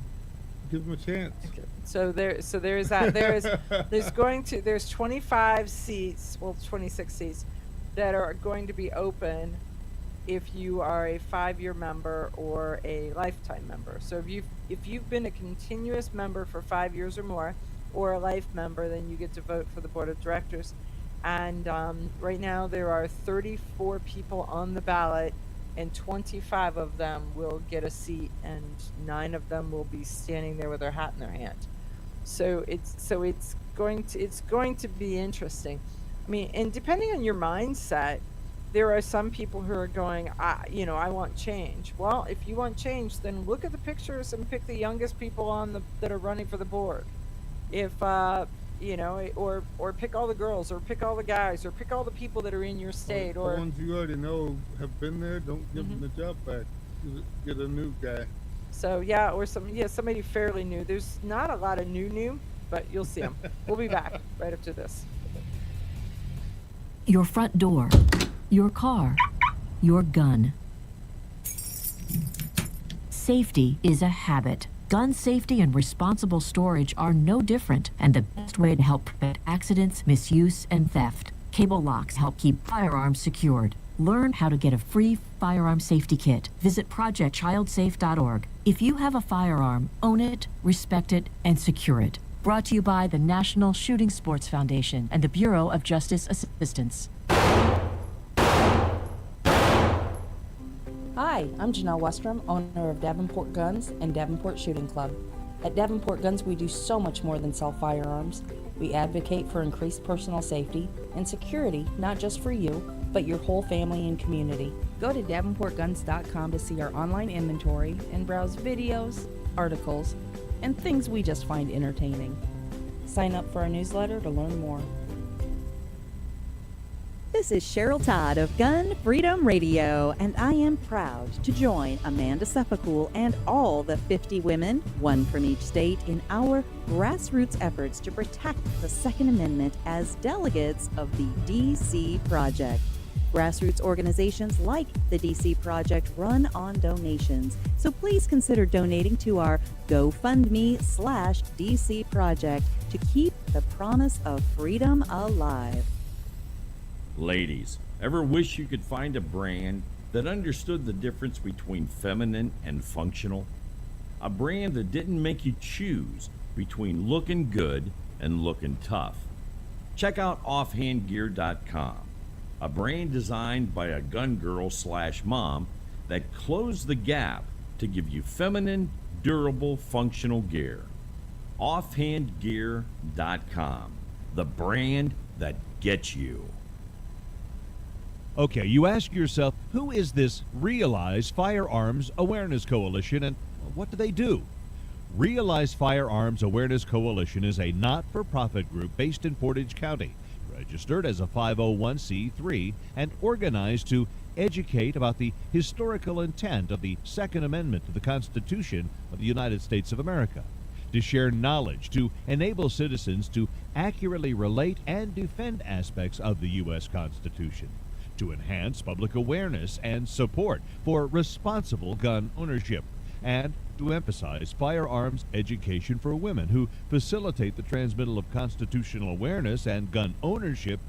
give him a chance. Okay. So there is that. There's 25 seats, well 26 seats, that are going to be open if you are a 5-year member or a lifetime member. So if you've been a continuous member for 5 years or more, or a life member, then you get to vote for the board of directors. And right now there are 34 people on the ballot, and 25 of them will get a seat, and 9 of them will be standing there with their hat in their hand. So it's going to be interesting. I mean, and depending on your mindset, there are some people who are going, I want change. Well, if you want change, then look at the pictures and pick the youngest people that are running for the board. If or pick all the girls, or pick all the guys, or pick all the people that are in your state, or the ones you already know have been there. Don't give them the job back. Get a new guy. So or somebody fairly new. There's not a lot of new, but you'll see them. We'll be back right after this. Your front door, your car, your gun. Safety is a habit. Gun safety and responsible storage are no different, and the best way to help prevent accidents, misuse, and theft. Cable locks help keep firearms secured. Learn how to get a free firearm safety kit. Visit projectchildsafe.org. If you have a firearm, own it, respect it, and secure it. Brought to you by the National Shooting Sports Foundation and the Bureau of Justice Assistance. Hi, I'm Janelle Westrom, owner of Davenport Guns and Davenport Shooting Club. At Davenport Guns, we do so much more than sell firearms. We advocate for increased personal safety and security, not just for you, but your whole family and community. Go to davenportguns.com to see our online inventory and browse videos, articles, and things we just find entertaining. Sign up for our newsletter to learn more. This is Cheryl Todd of Gun Freedom Radio, and I am proud to join Amanda Sefacul and all the 50 women, one from each state, in our grassroots efforts to protect the Second Amendment as delegates of the DC Project. Grassroots organizations like the DC Project run on donations, so please consider donating to our GoFundMe/DC Project to keep the promise of freedom alive. Ladies, ever wish you could find a brand that understood the difference between feminine and functional? A brand that didn't make you choose between looking good and looking tough. Check out offhandgear.com, a brand designed by a gun girl/mom that closed the gap to give you feminine, durable, functional gear. Offhandgear.com, the brand that gets you. Okay, you ask yourself, who is this Realize Firearms Awareness Coalition and what do they do? Realize Firearms Awareness Coalition is a not-for-profit group based in Portage County, registered as a 501c3 and organized to educate about the historical intent of the Second Amendment to the Constitution of the United States of America, to share knowledge, to enable citizens to accurately relate and defend aspects of the U.S. Constitution, to enhance public awareness and support for responsible gun ownership, and to emphasize firearms education for women who facilitate the transmittal of constitutional awareness and gun ownership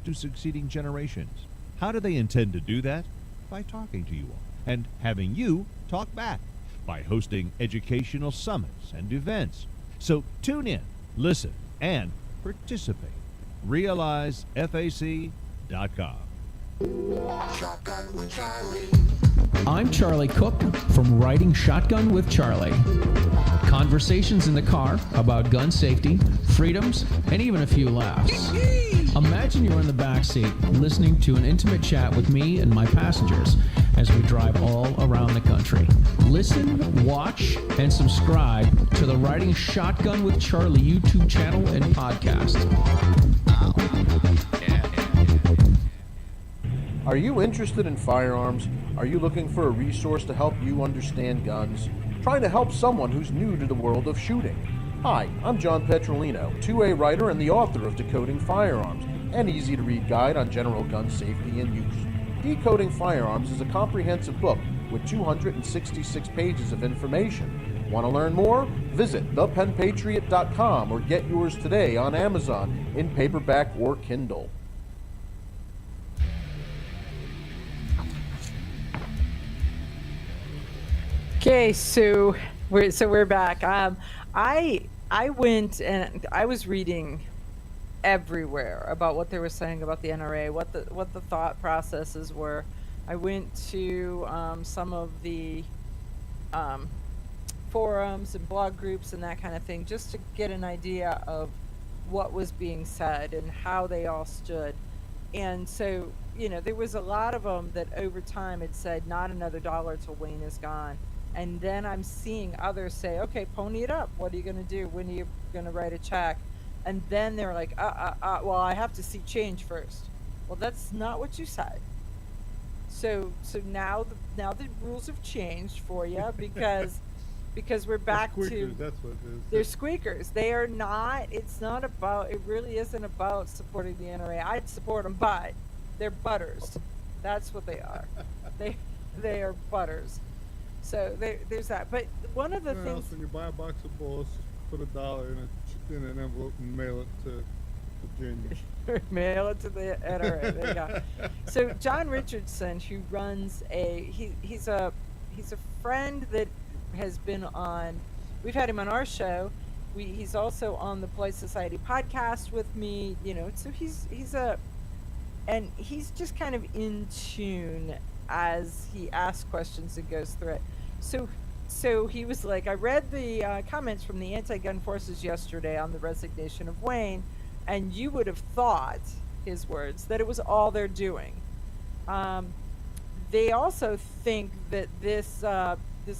to succeeding generations. How do they intend to do that? By talking to you all and having you talk back, by hosting educational summits and events. So tune in, listen, and participate. RealizeFAC.com. I'm Charlie Cook from Writing Shotgun with Charlie. Conversations in the car about gun safety, freedoms, and even a few laughs. Imagine you're in the back seat listening to an intimate chat with me and my passengers as we drive all around the country. Listen, watch, and subscribe to the Writing Shotgun with Charlie YouTube channel and podcast. Are you interested in firearms? Are you looking for a resource to help you understand guns? Trying to help someone who's new to the world of shooting? Hi, I'm John Petrolino, 2A writer and the author of Decoding Firearms, an easy-to-read guide on general gun safety and use. Decoding Firearms is a comprehensive book with 266 pages of information. Want to learn more? Visit thepenpatriot.com or get yours today on Amazon in paperback or Kindle. Okay, so we're back. I went and I was reading everywhere about what they were saying about the NRA, what the thought processes were. I went to some of the forums and blog groups and that kind of thing just to get an idea of what was being said and how they all stood. And so, there was a lot of them that over time had said not another dollar till Wayne is gone. And then I'm seeing others say, okay, pony it up. What are you going to do? When are you going to write a check? And then they're like, well, I have to see change first. Well, that's not what you said. So now the rules have changed for you because we're back to, that's what it is. they're squeakers. They are not, it really isn't about supporting the NRA. I'd support them, but they're butters. That's what they are. They are butters. So there's that. But one of the things, when you buy a box of bullets, put $1 in an envelope and mail it to Virginia. Mail it to the NRA. There you go. So John Richardson, who runs he's a friend that has been on. We've had him on our show. He's also on the Polite Society podcast with me. So he's just kind of in tune as he asks questions and goes through it. So he was like, I read the comments from the anti-gun forces yesterday on the resignation of Wayne, and you would have thought, his words, that it was all they're doing. They also think that this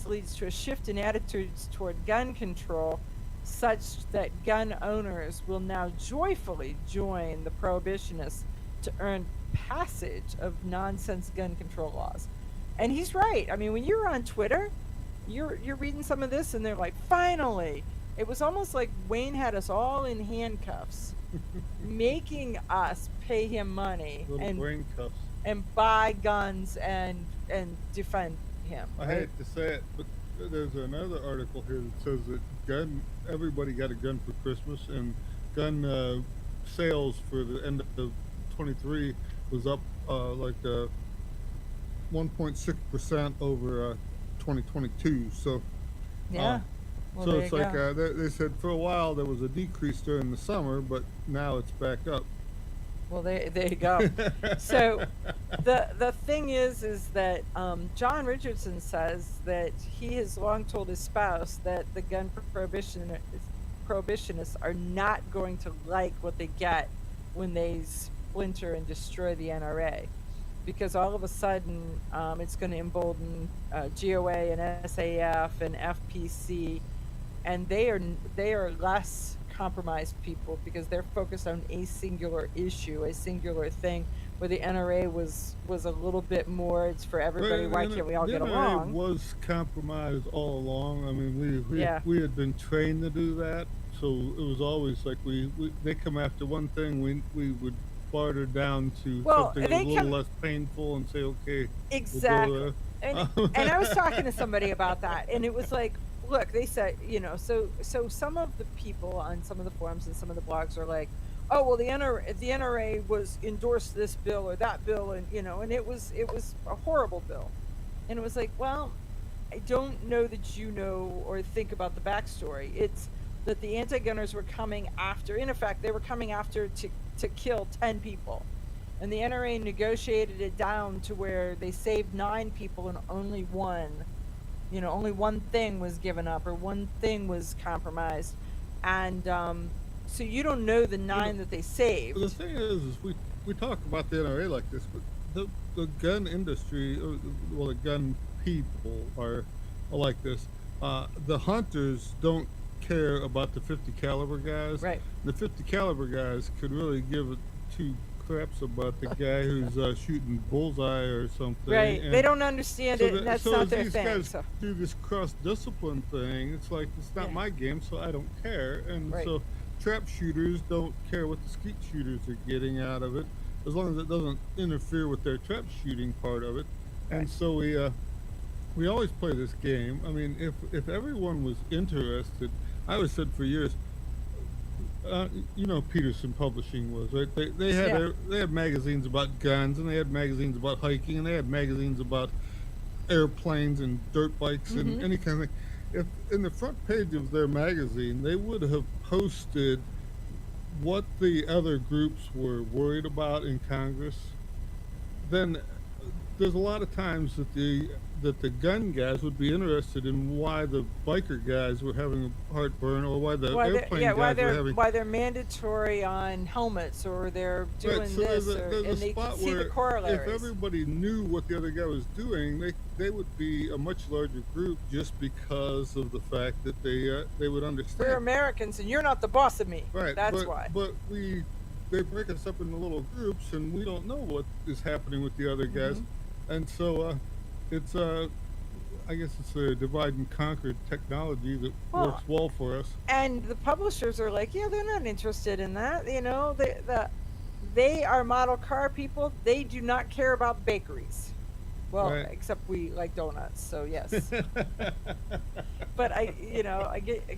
leads to a shift in attitudes toward gun control, such that gun owners will now joyfully join the prohibitionists to earn passage of nonsense gun control laws. And he's right. I mean, when you're on Twitter, you're reading some of this, and they're like, finally. It was almost like Wayne had us all in handcuffs, making us pay him money and buy guns and defend him. I right? hate to say it, but there's another article here that says that everybody got a gun for Christmas, and gun sales for the end of 23 was up 1.6% over 2022. So yeah. Well, so it's like they said for a while there was a decrease during the summer, but now it's back up. Well, there you go. So the thing is that John Richardson says that he has long told his spouse that the gun prohibitionists are not going to like what they get when they splinter and destroy the NRA, because all of a sudden it's going to embolden GOA and SAF and FPC, and they are less compromised people because they're focused on a singular issue, a singular thing, where the NRA was a little bit more, it's for everybody, why can't we all get along? The NRA was compromised all along. I mean, we had been trained to do that, so it was always like they come after one thing, we would barter down to something that was a little less painful and say, okay, exactly. And I was talking to somebody about that, and it was like, look, they said, so some of the people on some of the forums and some of the blogs are like, oh, well, the NRA was endorsed this bill or that bill, and and it was a horrible bill, and it was like, well, I don't know that you know or think about the backstory. It's that the anti-gunners were coming after, in effect, they were coming after to kill 10 people, and the NRA negotiated it down to where they saved 9 people and only one thing was given up or one thing was compromised, and so you don't know the 9 that they saved. The thing is we talk about the NRA like this, but the gun industry, well, the gun people are like this. The hunters don't care about the 50 caliber guys. Right. The 50 caliber guys could really give it 2 craps about the guy who's shooting bullseye or something. Right. They don't understand it, and that's not their thing. Guys do this cross-discipline thing. It's like, it's not my game, so I don't care. And so trap shooters don't care what the skeet shooters are getting out of it, as long as it doesn't interfere with their trap shooting part of it. Right. And so we always play this game. I mean, if everyone was interested, I always said for years, Peterson Publishing was, right? They had magazines about guns, and they had magazines about hiking, and they had magazines about airplanes and dirt bikes and any kind of thing. If in the front page of their magazine, they would have posted what the other groups were worried about in Congress, then there's a lot of times that the gun guys would be interested in why the biker guys were having a heartburn, or why the airplane guys were having... why they're mandatory on helmets, or they're doing this, and they can see the corollaries. If everybody knew what the other guy was doing, they would be a much larger group, just because of the fact that they would understand. We're Americans, and you're not the boss of me. Right. That's why. But they break us up into little groups, and we don't know what is happening with the other guys. And so it's I guess it's a divide and conquer technology that works well for us. And the publishers are like, yeah, they're not interested in that. They are model car people. They do not care about bakeries. Well, Right. except we like donuts, so yes. But I get, I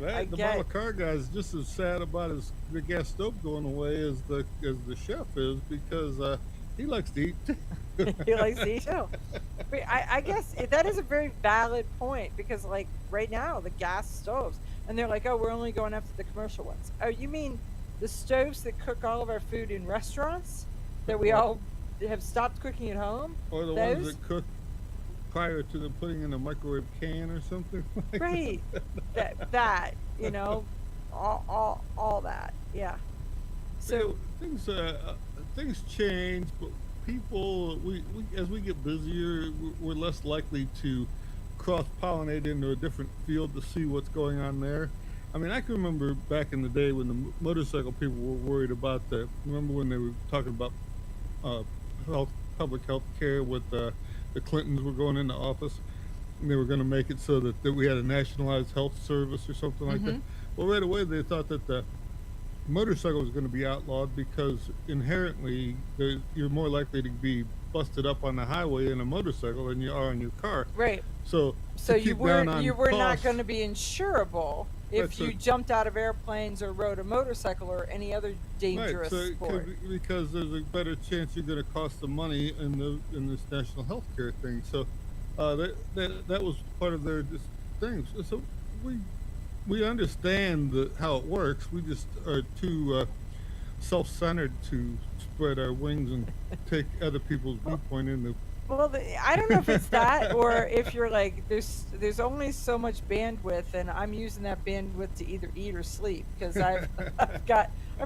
Right, the get. bottle car guy is just as sad about his the gas stove going away as the chef is because he likes to eat. He likes to eat too. But I guess that is a very valid point because, like, right now, the gas stoves, and they're like, oh, we're only going after the commercial ones. Oh, you mean the stoves that cook all of our food in restaurants that we all have stopped cooking at home? Or the Those? ones that cook prior to them putting in a microwave can or something. Like Right. That all that. Yeah. So things change, but people we as we get busier, we're less likely to cross pollinate into a different field to see what's going on there. I mean, I can remember back in the day when the motorcycle people were worried about remember when they were talking about uh, public health care with the Clintons were going into office and they were going to make it so that we had a nationalized health service or something like that. Well, right away they thought that the motorcycle was going to be outlawed because inherently you're more likely to be busted up on the highway in a motorcycle than you are in your car. right. So So to you keep down on were not costs- going to be insurable if Right, so- you jumped out of airplanes or rode a motorcycle or any other dangerous right, so it sport. could be- because there's a better chance you're going to cost them money in this national health care thing. So that was part of their thing. So we understand how it works. We just are too self-centered to spread our wings and take other people's viewpoint in the. Well, I don't know if it's that or if you're like, there's only so much bandwidth, and I'm using that bandwidth to either eat or sleep because I've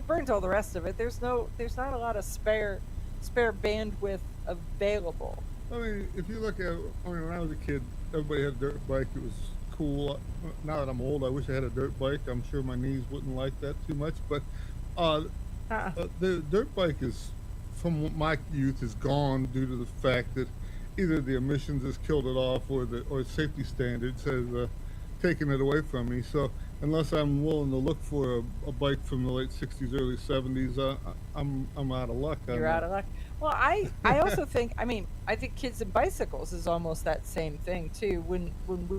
burned all the rest of it. There's not a lot of spare bandwidth available. I mean, if you look at, when I was a kid, everybody had a dirt bike. It was cool. Now that I'm old, I wish I had a dirt bike. I'm sure my knees wouldn't like that too much, but the dirt bike is, from my youth, is gone due to the fact that either the emissions has killed it off or safety standards has taken it away from me. So unless I'm willing to look for a bike from the late 60s, early 70s, I'm out of luck. You're out of luck. Well, I also think, I think kids and bicycles is almost that same thing too. When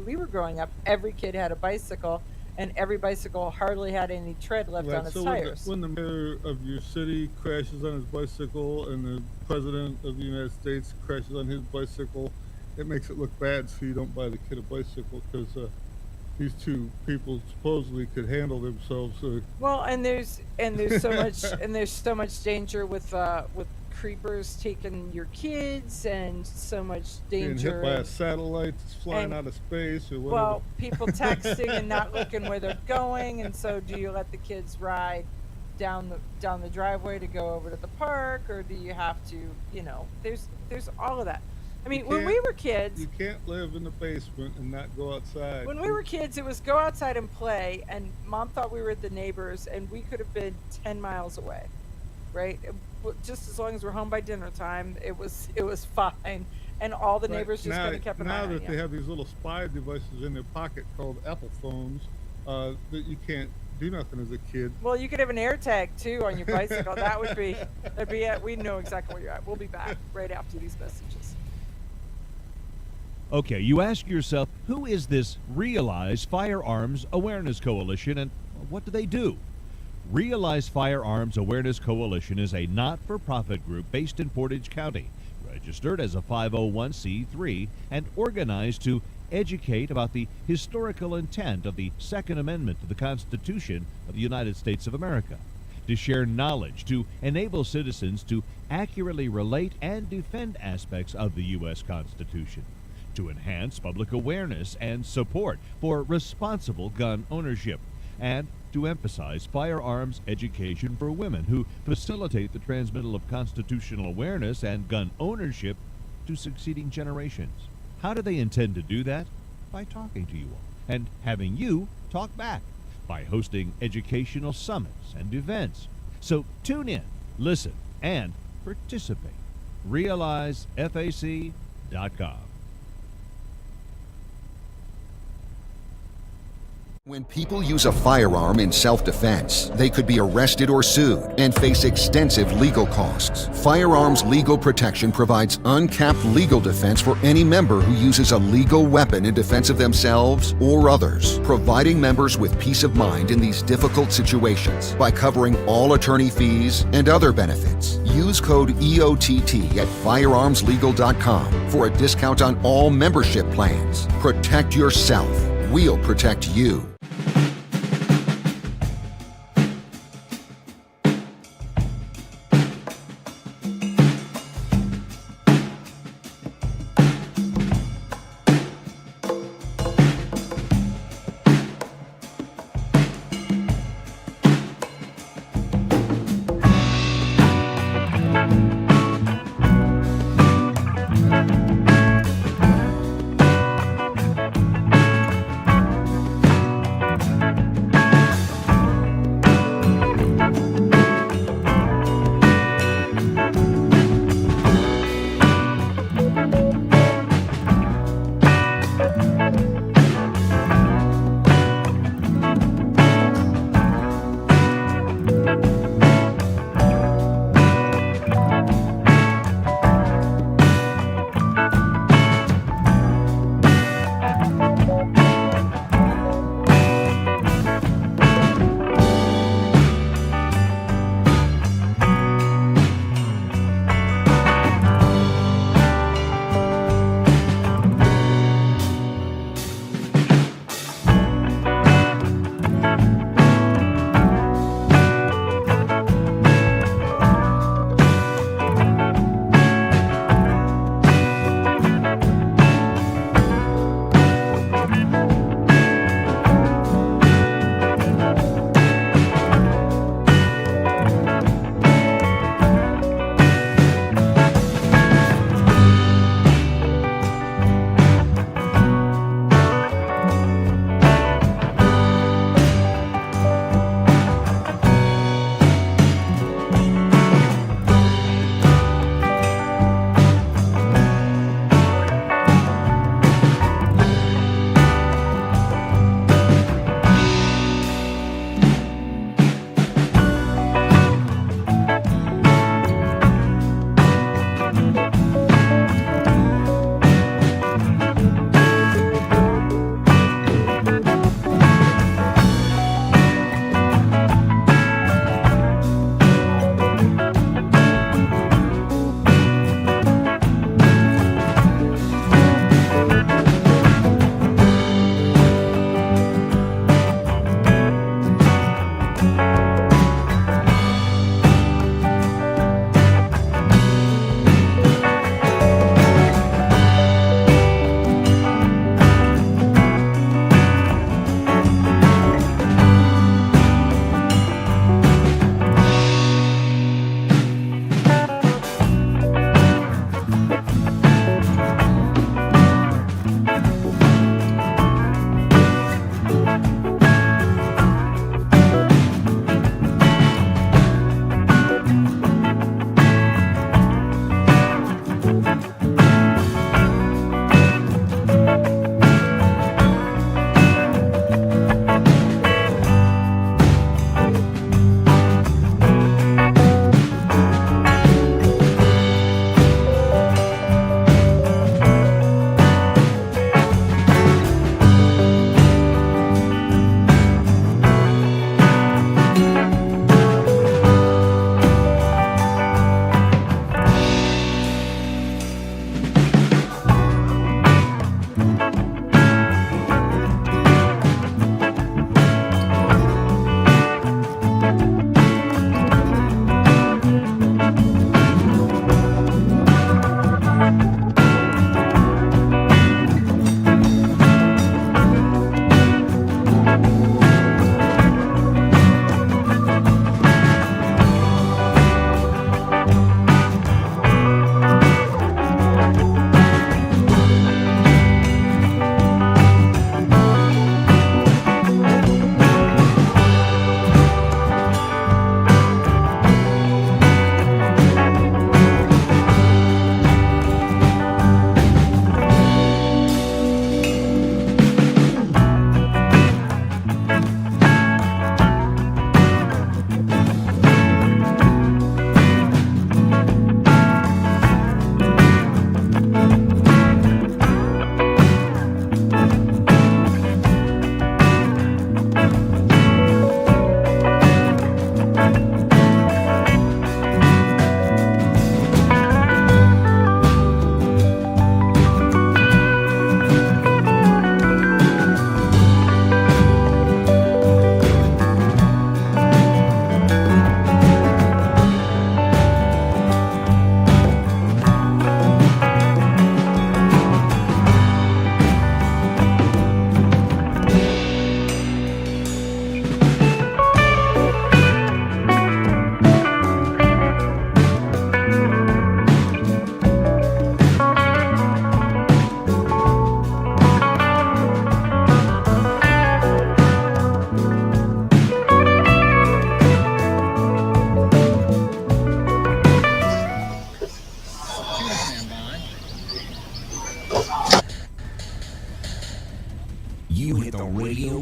we were growing up, every kid had a bicycle, and every bicycle hardly had any tread left on its so tires. when the mayor of your city crashes on his bicycle and the president of the United States crashes on his bicycle, it makes it look bad, so you don't buy the kid a bicycle because these two people supposedly could handle themselves. Well, and there's so much danger with creepers taking your kids, and so much Being danger. hit by a satellite that's flying and- out of space or whatever. Well, people texting and not looking where they're going, and so do you let the kids ride down the driveway to go over to the park, or do you have to, there's all of that. I mean, when we were kids, You can't live in the basement and not go outside. when we were kids, it was go outside and play, and Mom thought we were at the neighbors, and we could have been 10 miles away, right? Just as long as we're home by dinner time, it was fine, and all the Right, neighbors just kind of kept an eye now on that you. they have these little spy devices in their pocket called Apple phones, that you can't do nothing as a kid. Well, you could have an air tag too on your bicycle. that'd be it. We know exactly where you're at. We'll be back right after these messages. Okay, you ask yourself, who is this Realize Firearms Awareness Coalition and what do they do? Realize Firearms Awareness Coalition is a not-for-profit group based in Portage County, registered as a 501c3 and organized to educate about the historical intent of the Second Amendment to the Constitution of the United States of America, to share knowledge, to enable citizens to accurately relate and defend aspects of the U.S. Constitution, to enhance public awareness and support for responsible gun ownership, and to emphasize firearms education for women who facilitate the transmittal of constitutional awareness and gun ownership to succeeding generations. How do they intend to do that? By talking to you all and having you talk back, by hosting educational summits and events. So tune in, listen, and participate. RealizeFAC.com. When people use a firearm in self-defense, they could be arrested or sued and face extensive legal costs. Firearms Legal Protection provides uncapped legal defense for any member who uses a legal weapon in defense of themselves or others, providing members with peace of mind in these difficult situations by covering all attorney fees and other benefits. Use code EOTT at firearmslegal.com for a discount on all membership plans. Protect yourself. We'll protect you.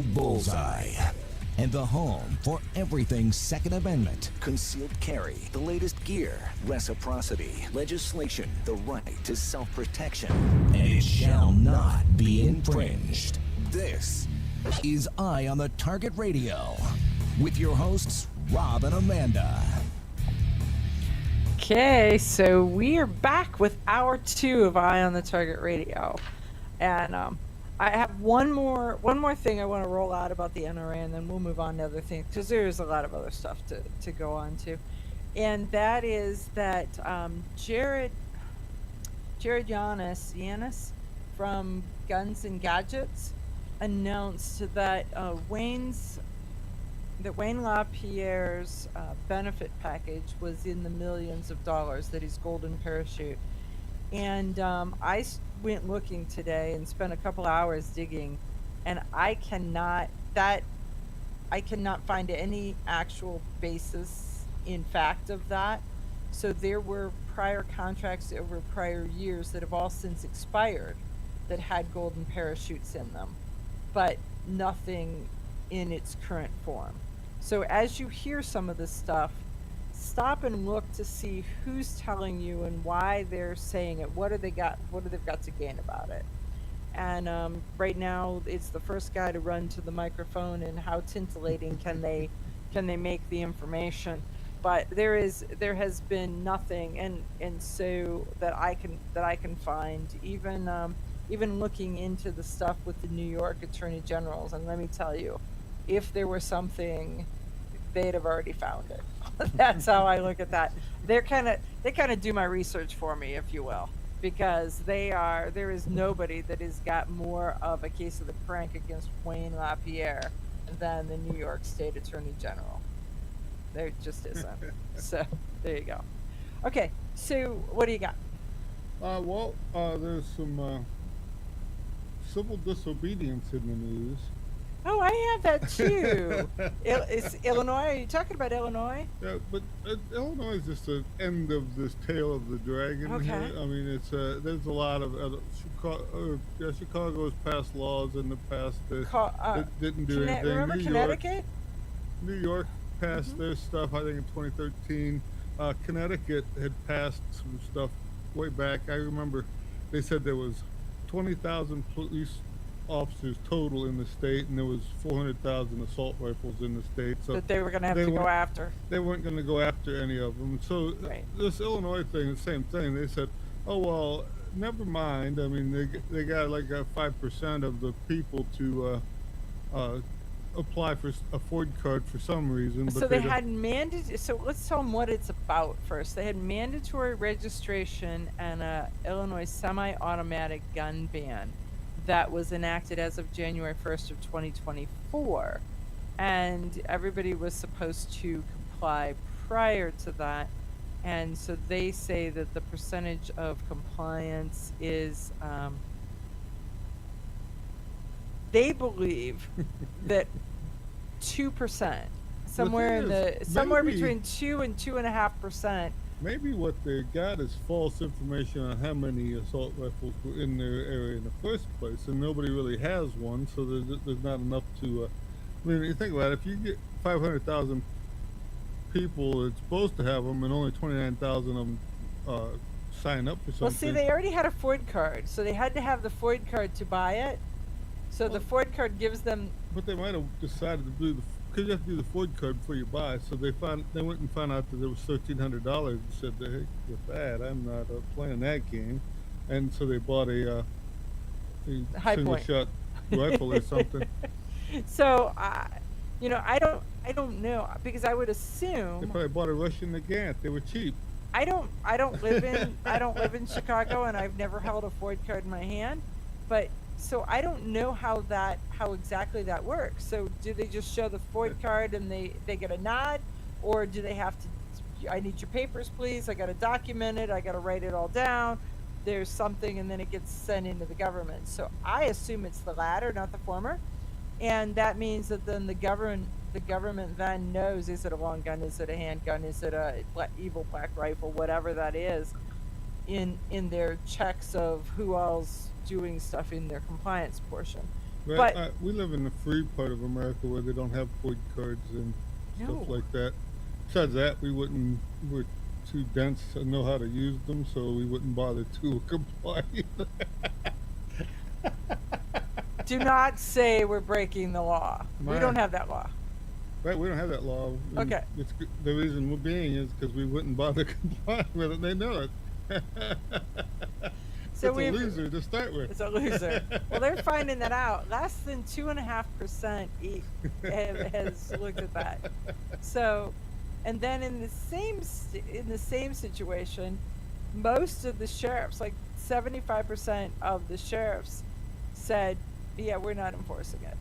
Bullseye. And the home for everything Second Amendment, concealed carry, the latest gear, reciprocity, legislation, the right to self-protection, and it shall not be infringed. This is Eye on the Target Radio with your hosts, Rob and Amanda. Okay, so we are back with hour 2 of Eye on the Target Radio, and I have one more thing I want to roll out about the NRA, and then we'll move on to other things because there's a lot of other stuff to go on to, and that is that Jared Yanis from Guns and Gadgets announced that Wayne LaPierre's benefit package was in the millions of dollars, that his golden parachute. And I went looking today and spent a couple hours digging, and I cannot find any actual basis in fact of that. So there were prior contracts over prior years that have all since expired that had golden parachutes in them, but nothing in its current form. So as you hear some of this stuff, stop and look to see who's telling you and why they're saying it. What they've got to gain about it. And right now, it's the first guy to run to the microphone, and how tintillating can they make the information? But there has been nothing, and so that I can find, even looking into the stuff with the New York Attorney Generals. And let me tell you, if there were something, they'd have already found it. That's how I look at that. They kind of do my research for me, if you will, because there is nobody that has got more of a case of the crank against Wayne LaPierre than the New York State Attorney General. There just isn't. So there you go. Okay, so what do you got? There's some civil disobedience in the news. Oh, I have that too. It's Illinois. Are you talking about Illinois? Yeah, but Illinois is just the end of this tail of the dragon here. I mean, it's there's a lot of Chicago's passed laws in the past that didn't do anything. Remember Connecticut? New York passed their stuff, I think, in 2013. Connecticut had passed some stuff way back. I remember they said there was 20,000 police officers total in the state, and there was 400,000 assault rifles in the state. So that they were going to have to go after. They weren't going to go after any of them. So this Illinois thing, the same thing. They said, oh, well, never mind. I mean, they got like 5% of the people to apply for a Ford card for some reason. But so they had mandatory. So let's tell them what it's about first. They had mandatory registration and a Illinois semi-automatic gun ban that was enacted as of January 1st of 2024, and everybody was supposed to comply prior to that. And so they say that the percentage of compliance is they believe that 2%, somewhere between 2 and 2.5%. Maybe what they got is false information on how many assault rifles were in their area in the first place, and nobody really has one, so there's not enough to. I mean, you think about it, if you get 500,000 people that's supposed to have them, and only 29,000 of them sign up for something. Well, see, they already had a Ford card, so they had to have the Ford card to buy it. So the Ford card gives them. But they might have decided to do because you have to do the Ford card before you buy. So they went and found out that there was $1,300 and said, "Hey, with that, I'm not playing that game," and so they bought a single shot rifle or something. So, I don't know, because I would assume they probably bought a Russian Nagant. They were cheap. I don't live in Chicago, and I've never held a Ford card in my hand, but. So I don't know how exactly that works. So do they just show the Ford card and they get a nod, or do they have to? I need your papers, please. I got to document it. I got to write it all down. There's something, and then it gets sent into the government. So I assume it's the latter, not the former, and that means that then the government then knows: is it a long gun? Is it a handgun? Is it a evil black rifle? Whatever that is, in their checks of who else doing stuff in their compliance portion. Right, But we live in the free part of America where they don't have point cards and No. stuff like that. Besides that, we're too dense to know how to use them, so we wouldn't bother to comply. do not say we're breaking the law. We don't My- have that law. Right, we don't have that law. And Okay. the reason we're being is because we wouldn't bother complying with it. They know it. So it's a we've- loser to start with. It's a loser. Well, they're finding that out. Less than 2.5% has looked at that. So, and then in the same situation, most of the sheriffs, like 75% of the sheriffs, said, "Yeah, we're not enforcing it."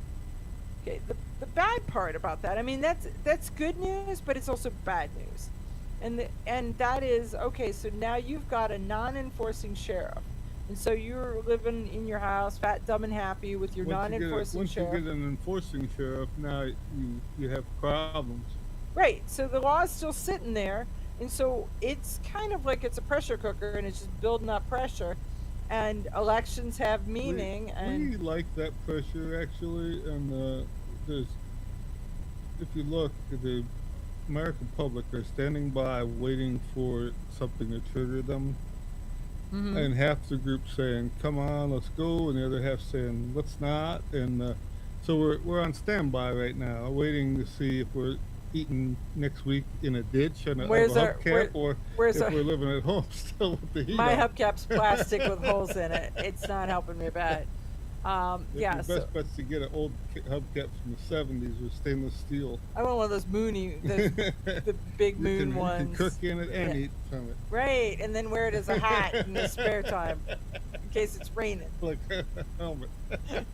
Okay. The bad part about that, I mean, that's good news, but it's also bad news, and that is okay. So now you've got a non-enforcing sheriff. And so you're living in your house, fat, dumb, and happy with your non-enforcing Once sheriff. you get an enforcing sheriff, now you have problems. Right. So the law is still sitting there, and so it's kind of like it's a pressure cooker, and it's just building up pressure. And elections have meaning, We like that pressure actually, and there's if you look, the American public are standing by waiting for something to trigger them. Mhm. And half the group saying, "Come on, let's go," and the other half saying, "Let's not." And so we're on standby right now, waiting to see if we're eating next week in a ditch and a Where's our- hubcap, or where's if our- we're living at home still with the heat my on. hubcap's plastic with holes in it. It's not helping me a bit. Yeah. The So best bet's to get an old hubcap from the '70s with stainless steel. I want one of those the big moon You can ones. cook in it and Yeah. eat from it. Right, and then wear it as a hat in the spare time, in case it's raining. Like a helmet.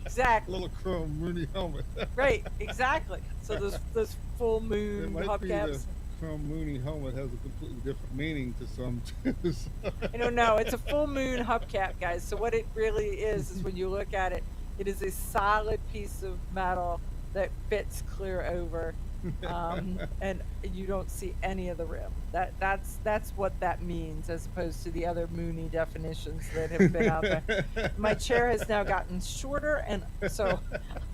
Exactly. Little chrome Mooney helmet. Right, exactly. So those full It moon might be the hubcaps. chrome Mooney helmet has a completely different meaning to some too. So. I don't know. It's a full moon hubcap, guys. So what it really is when you look at it, it is a solid piece of metal that fits clear over, and you don't see any of the rim. That's what that means, as opposed to the other Mooney definitions that have been out there. My chair has now gotten shorter, and so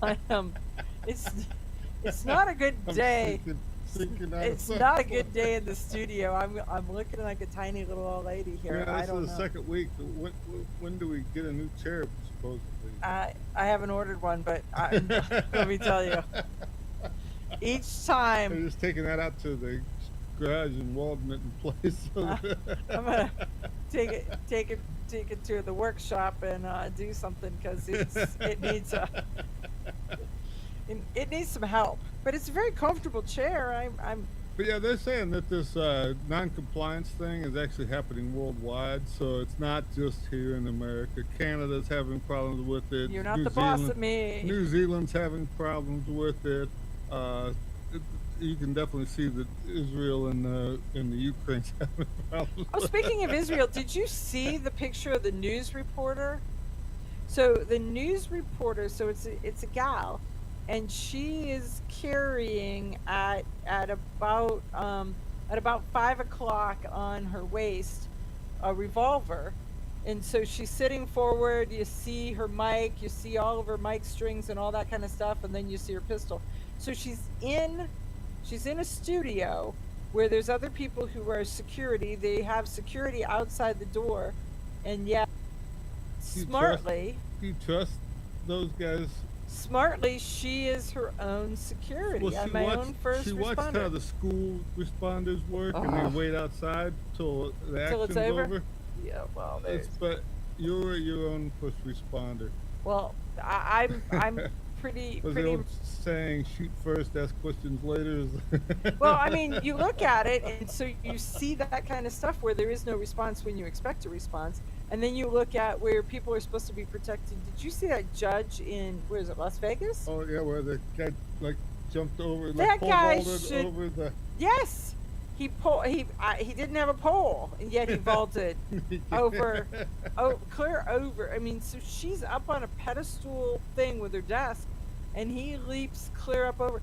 I am. It's not a good day. Sinking out of It's not a good day in the studio. I'm looking like a tiny little old lady here. Yeah, I this don't is the know. second week. When do we get a new chair, supposedly? I haven't ordered one, but let me tell you, each time I'm just taking that out to the garage and welding it in place. I'm gonna take it to the workshop and do something, because it needs some help. But it's a very comfortable chair. But yeah, they're saying that this non-compliance thing is actually happening worldwide, so it's not just here in America. Canada's having problems with it. You're not New the boss Zealand- of me. New Zealand's having problems with it. You can definitely see that Israel and the Ukraine's having problems. Oh, speaking of Israel, did you see the picture of the news reporter? So the news reporter, so it's a gal, and she is carrying at about 5 o'clock on her waist a revolver, and so she's sitting forward. You see her mic, you see all of her mic strings and all that kind of stuff, and then you see her pistol. So she's in a studio where there's other people who are security. They have security outside the door, and yet smartly, Do you trust those guys? Smartly, she is her own security. Well, I'm my own first she watched how responder. the school responders work, and Ugh. they wait outside till the Till action's it's over? over. Yeah, well, But you're your own first responder. well, I'm pretty Was the old saying, "Shoot first, ask questions later"? well, I mean, you look at it, and so you see that kind of stuff where there is no response when you expect a response, and then you look at where people are supposed to be protected. Did you see that judge in, where is it, Las Vegas? Oh yeah, where the guy like jumped over, That like pole guy vaulted should- over the. Yes, he didn't have a pole, and yet he vaulted over, clear over. I mean, so she's up on a pedestal thing with her desk, and he leaps clear up over.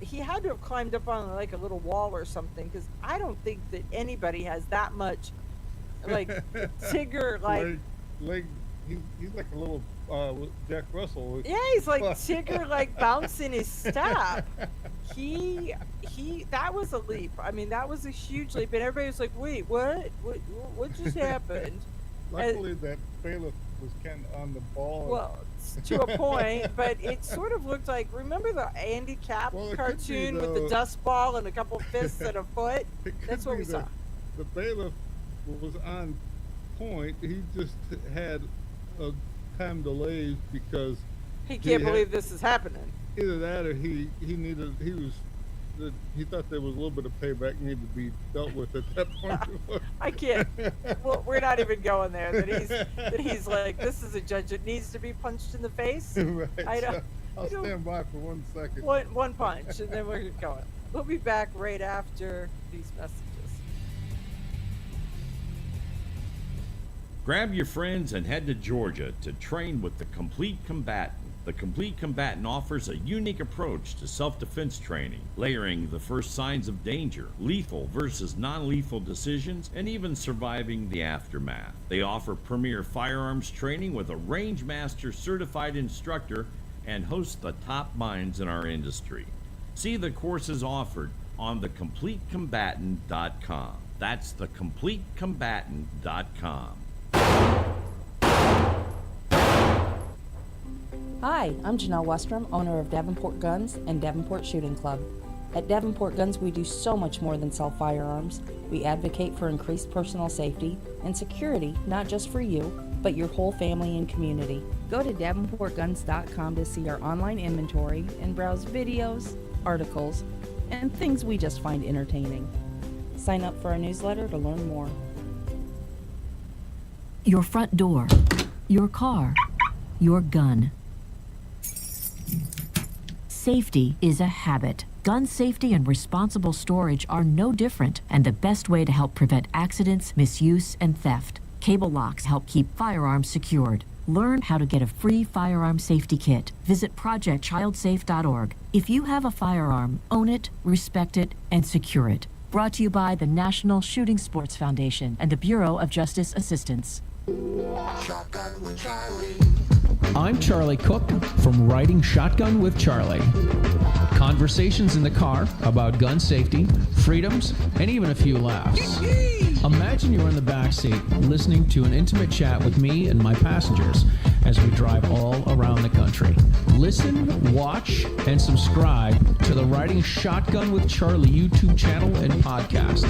He had to have climbed up on like a little wall or something, because I don't think that anybody has that much, like, Tigger, like, He's like a little with Jack Russell. Yeah, he's like Tigger, like bouncing his step. He that was a leap. I mean, that was a huge leap, and everybody was like, "Wait, what just happened?" Luckily, that bailiff was kind of on the ball. Well, to a point, but it sort of looked like, remember the Andy Cap cartoon with the dust ball and a couple fists and a foot? That's what we saw. The bailiff was on point. He just had a time delay because he can't believe this is happening. Either that or he thought there was a little bit of payback needed to be dealt with at that point. I can't. Well, we're not even going there. That he's like, this is a judge that needs to be punched in the face. Right. I'll stand by for 1 second. One punch, and then we're going. We'll be back right after these messages. Grab your friends and head to Georgia to train with the Complete Combatant. The Complete Combatant offers a unique approach to self-defense training, layering the first signs of danger, lethal versus non-lethal decisions, and even surviving the aftermath. They offer premier firearms training with a range master certified instructor and host the top minds in our industry. See the courses offered on thecompletecombatant.com. That's thecompletecombatant.com. Hi, I'm Janelle Westrom, owner of Davenport Guns and Davenport Shooting Club. At Davenport Guns, we do so much more than sell firearms. We advocate for increased personal safety and security, not just for you, but your whole family and community. Go to davenportguns.com to see our online inventory and browse videos, articles, and things we just find entertaining. Sign up for our newsletter to learn more. Your front door, your car, your gun. Safety is a habit. Gun safety and responsible storage are no different, and the best way to help prevent accidents, misuse, and theft. Cable locks help keep firearms secured. Learn how to get a free firearm safety kit. Visit projectchildsafe.org. If you have a firearm, own it, respect it, and secure it. Brought to you by the National Shooting Sports Foundation and the Bureau of Justice Assistance. Shotgun with Charlie. I'm Charlie Cook from Riding Shotgun with Charlie. Conversations in the car about gun safety, freedoms, and even a few laughs. Imagine you're in the back seat listening to an intimate chat with me and my passengers as we drive all around the country. Listen, watch, and subscribe to the Riding Shotgun with Charlie YouTube channel and podcast.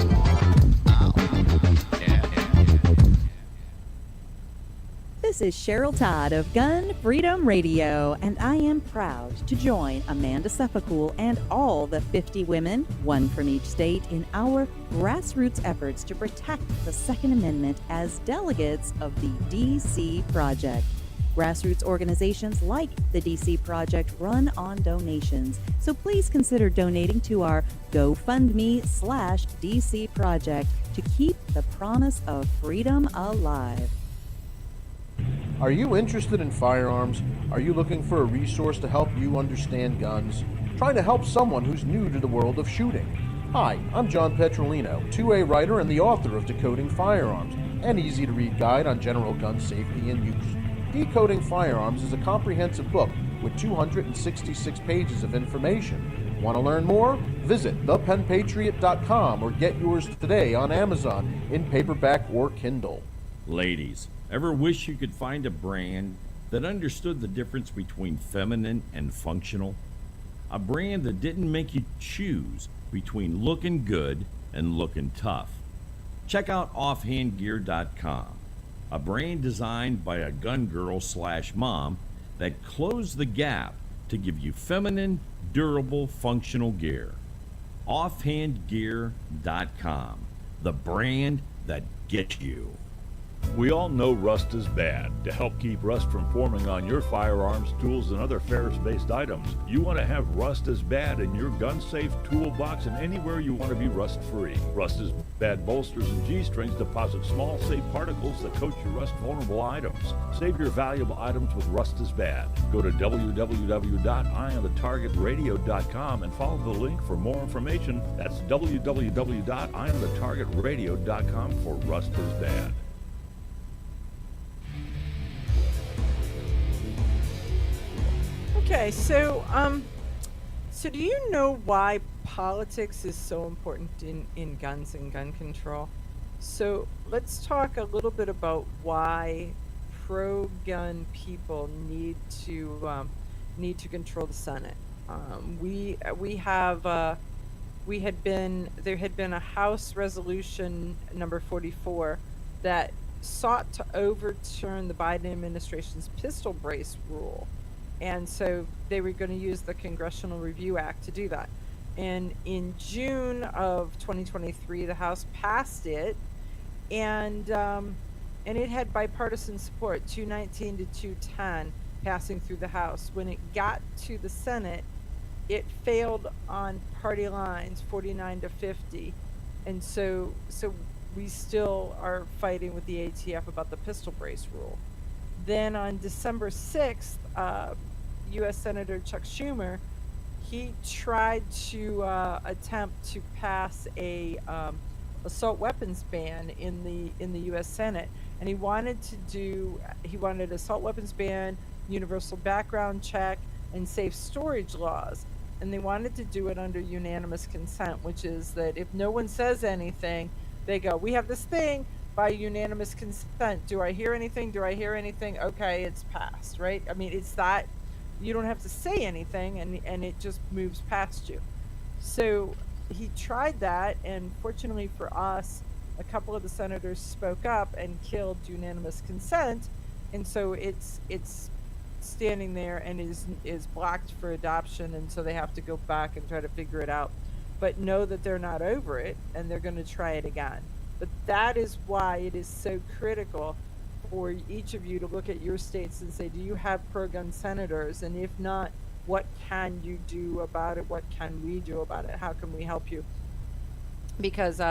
This is Cheryl Todd of Gun Freedom Radio, and I am proud to join Amanda Suffolk and all the 50 women, one from each state, in our grassroots efforts to protect the Second Amendment as delegates of the DC Project. Grassroots organizations like the DC Project run on donations, so please consider donating to our GoFundMe/DC Project to keep the promise of freedom alive. Are you interested in firearms? Are you looking for a resource to help you understand guns? Trying to help someone who's new to the world of shooting? Hi, I'm John Petrolino, 2A writer and the author of Decoding Firearms, an easy-to-read guide on general gun safety and use. Decoding Firearms is a comprehensive book with 266 pages of information. Want to learn more? Visit thepenpatriot.com or get yours today on Amazon in paperback or Kindle. Ladies, ever wish you could find a brand that understood the difference between feminine and functional? A brand that didn't make you choose between looking good and looking tough. Check out offhandgear.com, a brand designed by a gun girl/mom that closed the gap to give you feminine, durable, functional gear. Offhandgear.com, the brand that gets you. We all know rust is bad. To help keep rust from forming on your firearms, tools, and other ferrous-based items, you want to have Rust is Bad in your gun-safe toolbox and anywhere you want to be rust-free. Rust is Bad bolsters and G-strings deposit small, safe particles that coat your rust-vulnerable items. Save your valuable items with Rust is Bad. Go to www.eyeonthetargetradio.com and follow the link for more information. That's www.eyeonthetargetradio.com for Rust is Bad. Okay, so do you know why politics is so important in guns and gun control? So let's talk a little bit about why pro-gun people need to control the Senate. We have there had been a House Resolution number 44 that sought to overturn the Biden administration's pistol brace rule. And so they were going to use the Congressional Review Act to do that. And in June of 2023, the House passed it, and it had bipartisan support, 219 to 210, passing through the House. When it got to the Senate, it failed on party lines, 49 to 50, and so we still are fighting with the ATF about the pistol brace rule. Then on December 6th, U.S. Senator Chuck Schumer, he tried to attempt to pass a assault weapons ban in the U.S. Senate, and he wanted assault weapons ban, universal background check, and safe storage laws. And they wanted to do it under unanimous consent, which is that if no one says anything, they go, we have this thing by unanimous consent. Do I hear anything? Do I hear anything? Okay, it's passed, right? I mean, it's that you don't have to say anything, and it just moves past you. So he tried that, and fortunately for us, a couple of the senators spoke up and killed unanimous consent, and so it's standing there and is blocked for adoption, and so they have to go back and try to figure it out. But know that they're not over it, and they're going to try it again. But that is why it is so critical for each of you to look at your states and say, do you have pro-gun senators? And if not, what can you do about it? What can we do about it? How can we help you? Because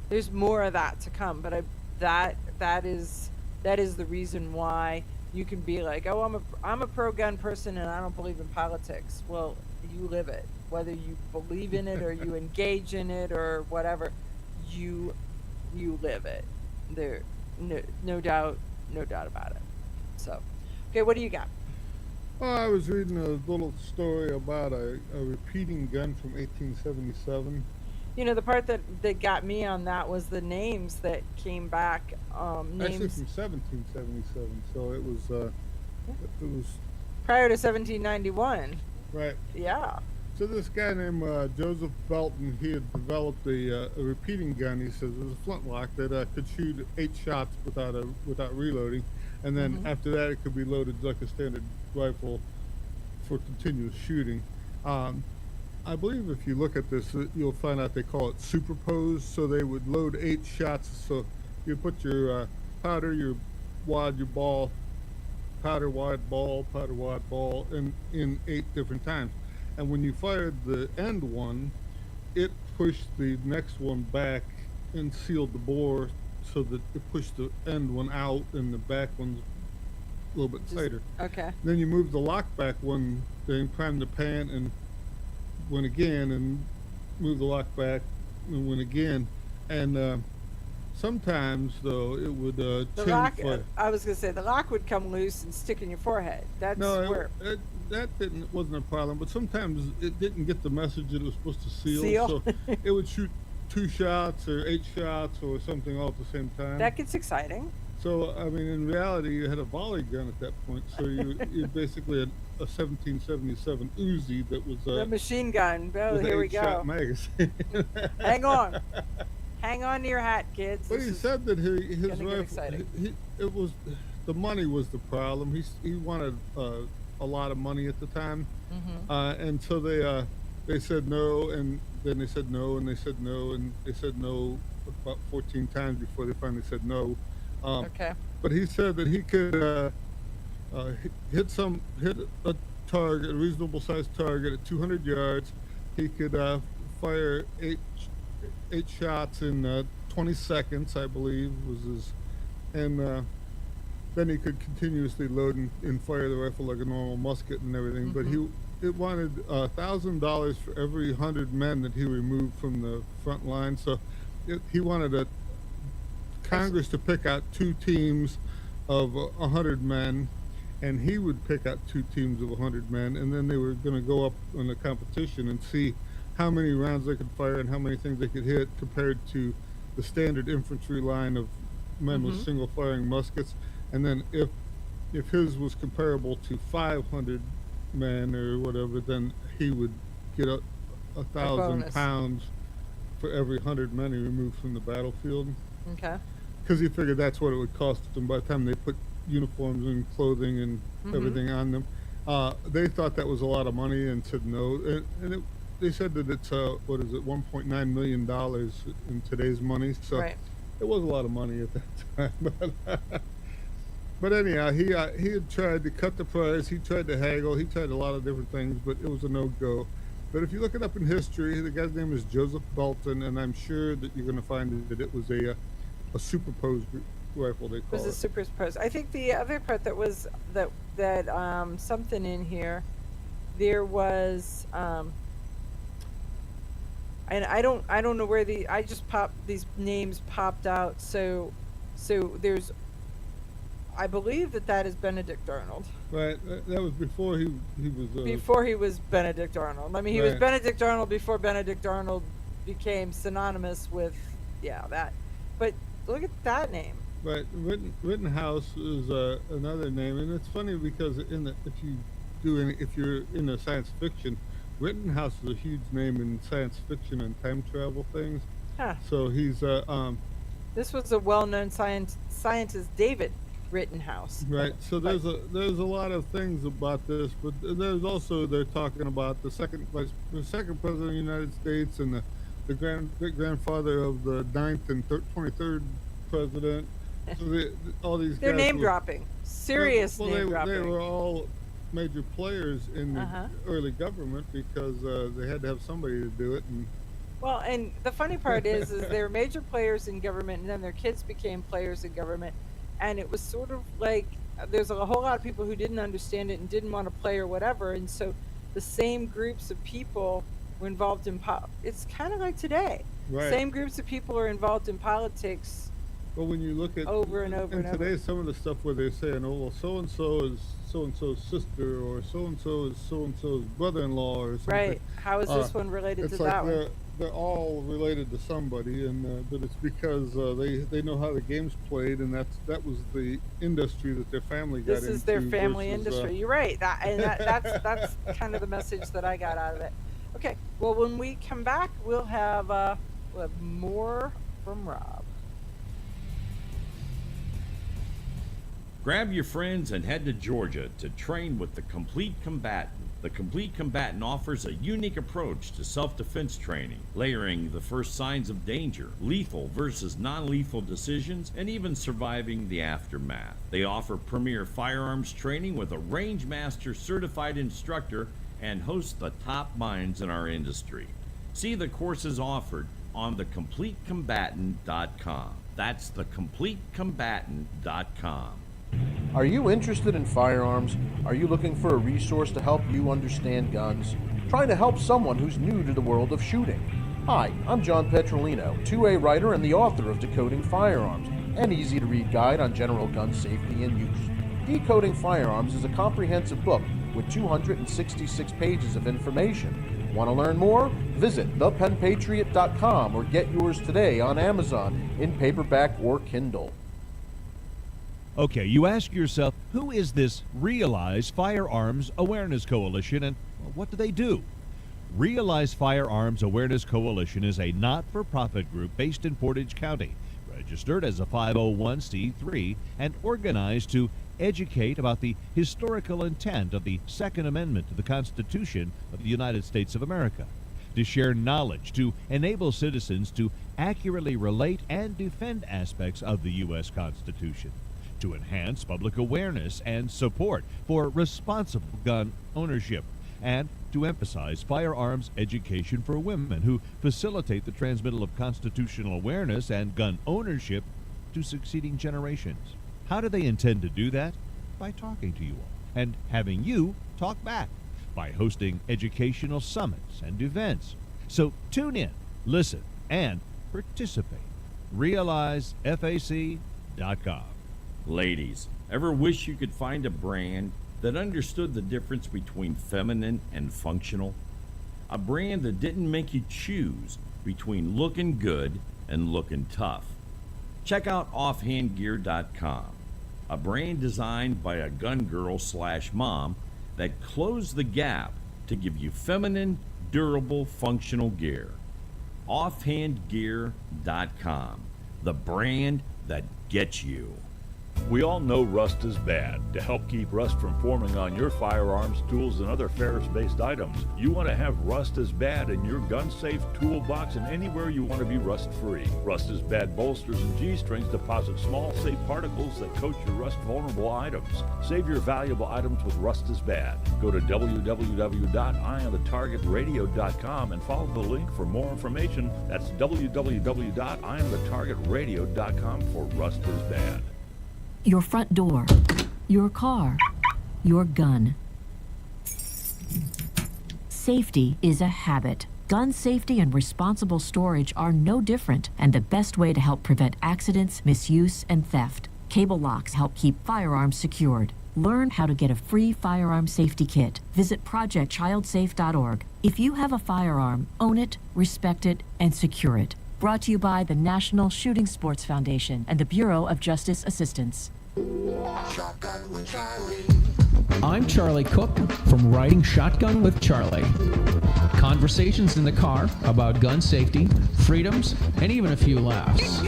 there's more of that to come. But that is the reason why you can be like, oh, I'm a pro-gun person and I don't believe in politics. Well, you live it. Whether you believe in it or you engage in it or whatever, you live it. There, no doubt about it. So, okay, what do you got? Well, I was reading a little story about a repeating gun from 1877. You know, the part that got me on that was the names that came back. Actually, from 1777. So it was prior to 1791. Right. Yeah. So this guy named Joseph Belton, he had developed a repeating gun. He says it was a flintlock that could shoot 8 shots without reloading, and then after that it could be loaded like a standard rifle for continuous shooting. I believe if you look at this, you'll find out they call it superposed. So they would load 8 shots. So you put your powder, your wad, your ball, powder, wad, ball, in 8 different times. And when you fired the end one, it pushed the next one back and sealed the bore so that it pushed the end one out and the back one's a little bit tighter. Okay. Then you move the lock back one thing, prime the pan, and went again, and move the lock back and went again. And sometimes, though, it would change lock. fire. I was going to say, the lock would come loose and stick in your forehead. That's where... That wasn't a problem, but sometimes it didn't get the message that it was supposed to seal. So it would shoot 2 shots or 8 shots or something all at the same time. That gets exciting. So, I mean, in reality, you had a volley gun at that point. So you basically had a 1777 Uzi that was the machine gun. Oh, here we go. 8-shot magazine. Hang on. Hang on to your hat, kids. But he said that his rifle, exciting. it was, the money was the problem. He wanted a lot of money at the time, and so they said no, and then they said no, and they said no, and they said no about 14 times before they finally said no. Okay. But he said that he could hit a target, a reasonable sized target at 200 yards. He could fire eight shots in 20 seconds, I believe, was his, and then he could continuously load and fire the rifle like a normal musket and everything. But it wanted $1,000 for every 100 men that he removed from the front line. So he wanted Congress to pick out 2 teams of 100 men, and he would pick out two teams of 100 men, and then they were going to go up in a competition and see how many rounds they could fire and how many things they could hit compared to the standard infantry line of men with single firing muskets. And then if his was comparable to 500 men or whatever, then he would get a 1,000 pounds for every 100 men he removed from the battlefield. Okay. Because he figured that's what it would cost them by the time they put uniforms and clothing and everything on them. They thought that was a lot of money and said no. And they said that it's what is it, $1.9 million in today's money. So it was a lot of money at that time. But anyhow, he had tried to cut the price. He tried to haggle. He tried a lot of different things, but it was a no-go. But if you look it up in history, the guy's name is Joseph Belton, and I'm sure that you're going to find that it was a superposed rifle, they call it. It was a superposed. I think the other part that was that something in here, there was and I don't know where these names popped out. So there's, I believe that is Benedict Arnold. Right, that was before he was. Before he was Benedict Arnold. I mean, he was Benedict Arnold before Benedict Arnold became synonymous with that. But look at that name. Right, Rittenhouse is another name, and it's funny because if you're into science fiction, Rittenhouse is a huge name in science fiction and time travel things. Huh. So he's this was a well-known scientist, David Rittenhouse. Right. So there's a lot of things about this, but there's also, they're talking about the second president of the United States and the great grandfather of the 9th and 23rd president. So all these they're guys name dropping. Serious name dropping. They were all major players in the early government because they had to have somebody to do it. Well, and the funny part is they were major players in government, and then their kids became players in government, and it was sort of like there's a whole lot of people who didn't understand it and didn't want to play or whatever, and so the same groups of people were involved in it's kind of like today. Right. Same groups of people are involved in politics. Well, when you look at over and over and today, over. some of the stuff where they're saying, oh, well, so-and-so is so-and-so's sister, or so-and-so is so-and-so's brother-in-law, or something. Right. How is this one related to that one? They're all related to somebody, and but it's because they know how the game's played, and that was the industry that their family got into. This is their family industry. You're right. That's kind of the message that I got out of it. Okay. Well, when we come back, we'll have more from Rob. Grab your friends and head to Georgia to train with the Complete Combatant. The Complete Combatant offers a unique approach to self-defense training, layering the first signs of danger, lethal versus non-lethal decisions, and even surviving the aftermath. They offer premier firearms training with a range master certified instructor and host the top minds in our industry. See the courses offered on thecompletecombatant.com. That's thecompletecombatant.com. Are you interested in firearms? Are you looking for a resource to help you understand guns? Trying to help someone who's new to the world of shooting? Hi, I'm John Petrolino, 2A writer and the author of Decoding Firearms, an easy-to-read guide on general gun safety and use. Decoding Firearms is a comprehensive book with 266 pages of information. Want to learn more? Visit thepenpatriot.com or get yours today on Amazon in paperback or Kindle. Okay, you ask yourself, who is this Realize Firearms Awareness Coalition, and what do they do? Realize Firearms Awareness Coalition is a not-for-profit group based in Portage County, registered as a 501c3, and organized to educate about the historical intent of the Second Amendment to the Constitution of the United States of America, to share knowledge, to enable citizens to accurately relate and defend aspects of the U.S. Constitution, to enhance public awareness and support for responsible gun ownership, and to emphasize firearms education for women who facilitate the transmittal of constitutional awareness and gun ownership to succeeding generations. How do they intend to do that? By talking to you all and having you talk back, by hosting educational summits and events. So tune in, listen, and participate. RealizeFAC.com. Ladies, Ever wish you could find a brand that understood the difference between feminine and functional? A brand that didn't make you choose between looking good and looking tough. Check out offhandgear.com, a brand designed by a gun girl / mom that closed the gap to give you feminine, durable, functional gear. Offhandgear.com, the brand that gets you. We all know rust is bad. To help keep rust from forming on your firearms, tools, and other ferrous-based items, you want to have Rust is Bad in your gun-safe toolbox and anywhere you want to be rust-free. Rust is Bad bolsters and G-strings deposit small, safe particles that coat your rust-vulnerable items. Save your valuable items with Rust is Bad. Go to www.eyeonthetargetradio.com and follow the link for more information. That's www.eyeonthetargetradio.com for Rust is Bad. Your front door, your car, your gun. Safety is a habit. Gun safety and responsible storage are no different, and the best way to help prevent accidents, misuse, and theft. Cable locks help keep firearms secured. Learn how to get a free firearm safety kit. Visit projectchildsafe.org. If you have a firearm, own it, respect it, and secure it. Brought to you by the National Shooting Sports Foundation and the Bureau of Justice Assistance. Shotgun with Charlie. I'm Charlie Cook from Riding Shotgun with Charlie. Conversations in the car about gun safety, freedoms, and even a few laughs.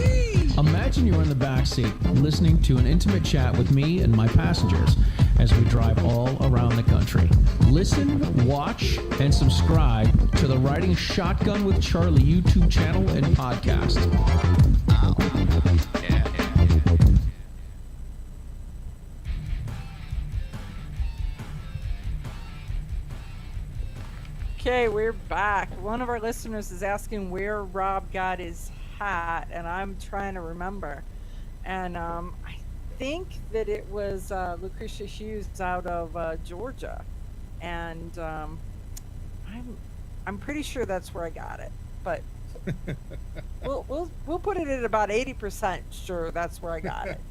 Imagine you're in the back seat listening to an intimate chat with me and my passengers as we drive all around the country. Listen, watch, and subscribe to the Riding Shotgun with Charlie YouTube channel and podcast. Okay, we're back. One of our listeners is asking where Rob got his hat, and I'm trying to remember. And I think that it was Lucretia Hughes out of Georgia, and I'm pretty sure that's where I got it. But we'll put it at about 80% sure that's where I got it.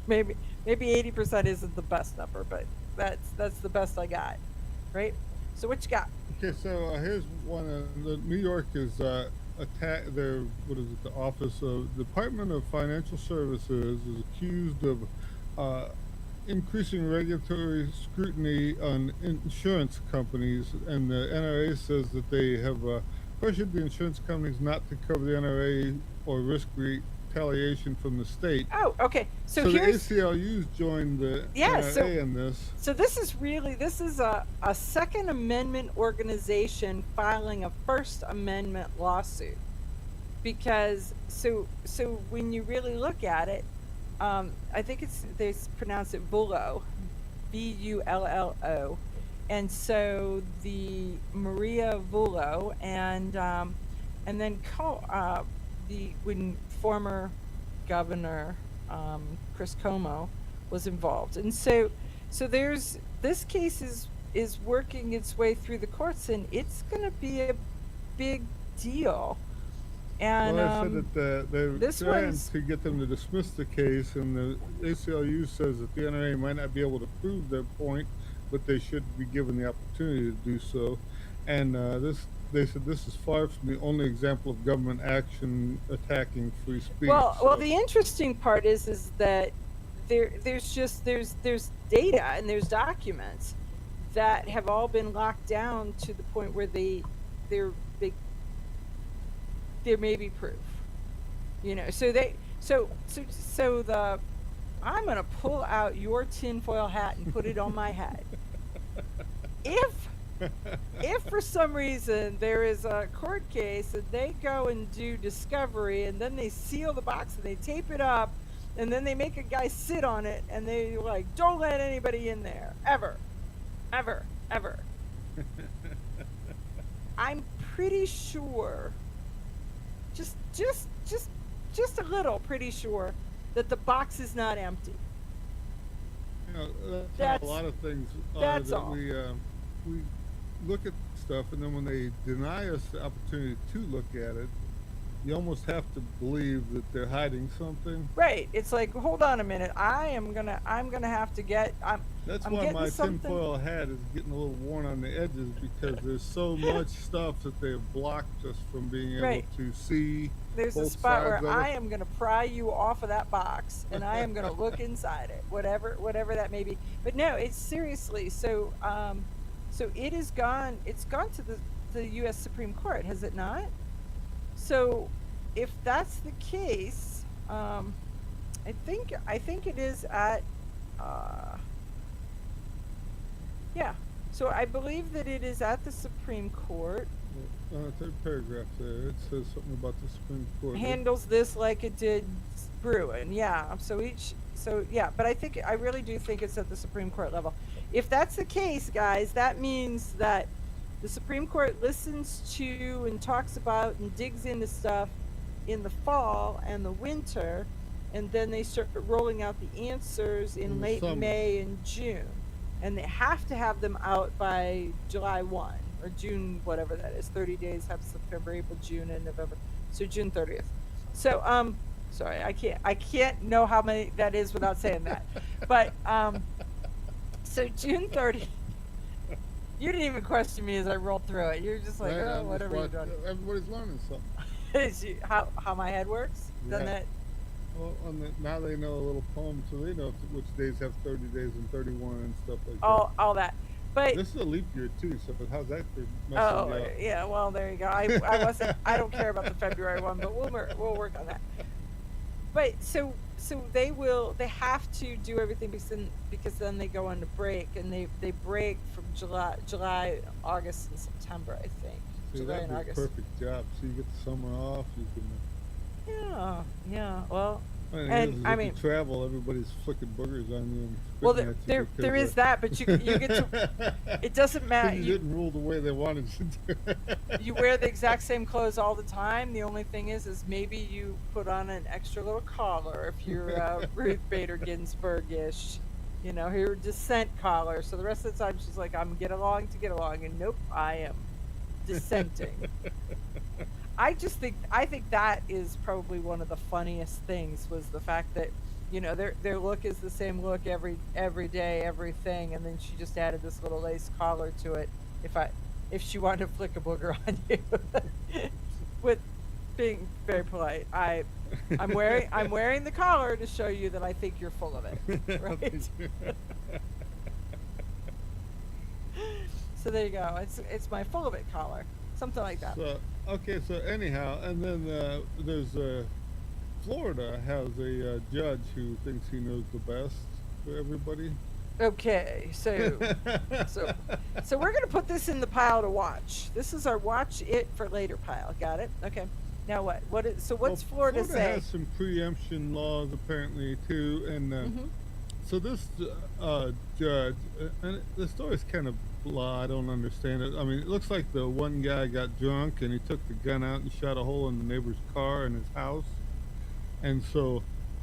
maybe 80% isn't the best number, but that's the best I got, right? So what you got? Okay, so here's one. New York is attacked. The Office of Department of Financial Services is accused of increasing regulatory scrutiny on insurance companies, and the NRA says that they have pressured the insurance companies not to cover the NRA or risk retaliation from the state. Oh, okay. So the here's ACLU's joined the NRA in this. So this is a Second Amendment organization filing a First Amendment lawsuit, because so when you really look at it, I think they pronounce it Bullo, Bullo, and so the Maria Bullo and then when former Governor Chris Cuomo was involved, and so there's this case is working its way through the courts, and it's going to be a big deal. And I said that they're trying to get them to dismiss the case, and the ACLU says that the NRA might not be able to prove their point, but they should be given the opportunity to do so. And they said this is far from the only example of government action attacking free speech. Well, the interesting part is that there's data and there's documents that have all been locked down to the point where there may be proof, I'm gonna pull out your tinfoil hat and put it on my head. If for some reason there is a court case and they go and do discovery, and then they seal the box and they tape it up, and then they make a guy sit on it, and they don't let anybody in there ever. I'm pretty sure, just a little pretty sure, that the box is not empty. That's how a lot of things are. That's that all. We look at stuff, and then when they deny us the opportunity to look at it, you almost have to believe that they're hiding something. Right. It's like, hold on a minute. I'm gonna have to get. That's I'm why getting my something. tinfoil hat is getting a little worn on the edges because there's so much stuff that they've blocked us from being able Right. to see. There's a both spot sides where of it. I am gonna pry you off of that box, and I am gonna look inside it, whatever that may be. But no, it's seriously. So, so it is gone. It's gone to the U.S. Supreme Court, has it not? So, if that's the case, I think it is at. Yeah. So I believe that it is at the Supreme Court. Third paragraph there, it says something about the Supreme Court. Handles this like it did Bruin. Yeah. So yeah, but I really do think it's at the Supreme Court level. If that's the case, guys, that means that the Supreme Court listens to and talks about and digs into stuff in the fall and the winter, and then they start rolling out the answers in the late summer. May and June. And they have to have them out by July 1 or June, whatever that is. 30 days, have September, April, June, and November. So June 30th. So, sorry, I can't know how many that is without saying that. But, so June 30th. You didn't even question me as I rolled through it. You're just like, Right, oh, I'm whatever just you're doing. Everybody's learning something. How my head works? Then Yeah. that. Well, now they know a little poem, so they know which days have 30 days and 31 and stuff like All that. But this is a leap year too, so how's that for messing you oh up? yeah, well there you go. I wasn't. I don't care about the February one, but we'll work on that. But so they have to do everything because then they go on to break, and they break from July, August, and September, I think. See, July that'd and be a August. perfect job. So you get the summer off. You can. Yeah. Well, And I if mean, you travel, everybody's flicking boogers on you. And well, spitting at you there because, is that, but you get to. It doesn't matter. You didn't rule the way they wanted you to. You wear the exact same clothes all the time. The only thing is maybe you put on an extra little collar if you're Ruth Bader Ginsburg-ish, her dissent collar. So the rest of the time she's like, I'm get along to get along, and nope, I am dissenting. I think that is probably one of the funniest things was the fact that their look is the same look every day, everything, and then she just added this little lace collar to it if she wanted to flick a booger on you. With being very polite, I'm wearing the collar to show you that I think you're full of it, right? So there you go. It's my full of it collar, something like that. So anyhow, and then there's Florida has a judge who thinks he knows the best for everybody. Okay, so we're gonna put this in the pile to watch. This is our watch it for later pile. Got it? Okay. Now what? What's Florida say? Florida has some preemption laws apparently too, and so this judge, and the story's kind of blah. I don't understand it. I mean, it looks like the one guy got drunk and he took the gun out and shot a hole in the neighbor's car in his house, and so.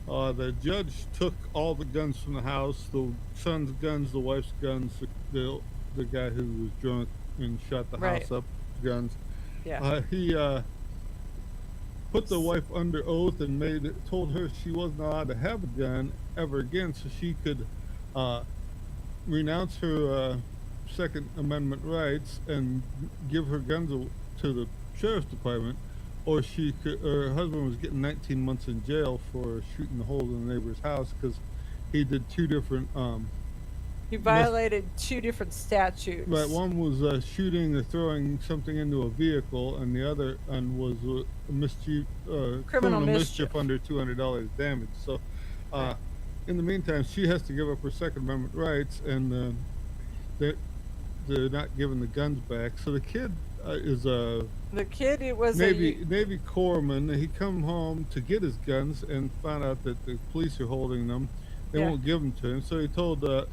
The judge took all the guns from the house, the son's guns, the wife's guns, the guy who was drunk and shot the house up, guns. Yeah. He put the wife under oath and told her she wasn't allowed to have a gun ever again, so she could renounce her Second Amendment rights and give her guns to the sheriff's department. Or her husband was getting 19 months in jail for shooting the hole in the neighbor's house because he did two different. He violated two different statutes. Right, one was shooting or throwing something into a vehicle, and the other was criminal mischief under $200 damage. So, in the meantime, she has to give up her Second Amendment rights, and they're not giving the guns back. So the kid is the kid. It was Navy corpsman. He come home to get his guns and found out that the police are holding them. They won't give them to him. So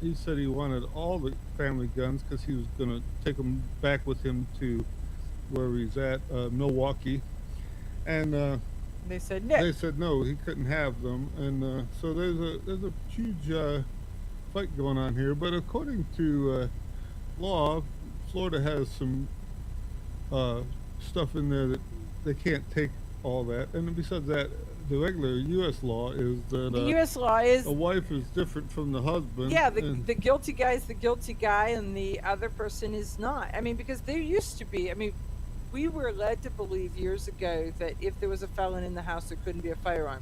he said he wanted all the family guns because he was going to take them back with him to where he's at, Milwaukee. And they said no. They said no, he couldn't have them. And so there's a huge fight going on here. But according to law, Florida has some stuff in there that they can't take all that. And besides that, the regular U.S. law is that The U.S. law is a wife is different from the husband. yeah, and the guilty guy is the guilty guy, and the other person is not. I mean, because there used to be. I mean, we were led to believe years ago that if there was a felon in the house, there couldn't be a firearm,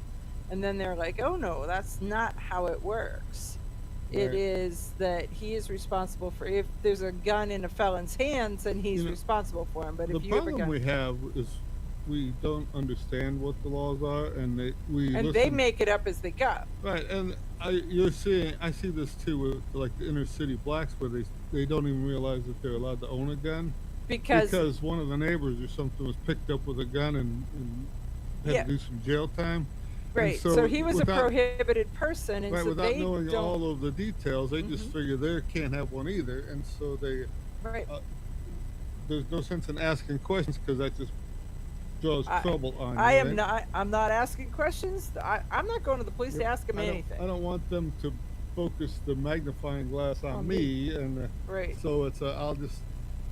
and then they're like, "Oh no, that's not how it works. It Right. is that he is responsible for if there's a gun in a felon's hands, then he's You know, responsible for him. But the if you have a problem gun, we have is we don't understand what the laws are, and we and they listen. make it up as they go. Right, and I see this too with like the inner city blacks where they don't even realize that they're allowed to own a gun Because one of the neighbors or something was picked up with a gun and had Yeah. to do some jail time. And right, so he was a without- prohibited person, and right, so without they knowing don't. all of the details, they just figure they can't have one either, and so Right. there's no sense in asking questions because that just draws trouble on you. I am right? not. I'm not asking questions. I'm not going to the police to Yep. ask them I anything. don't want them to focus the magnifying glass on On me, and Right. so I'll just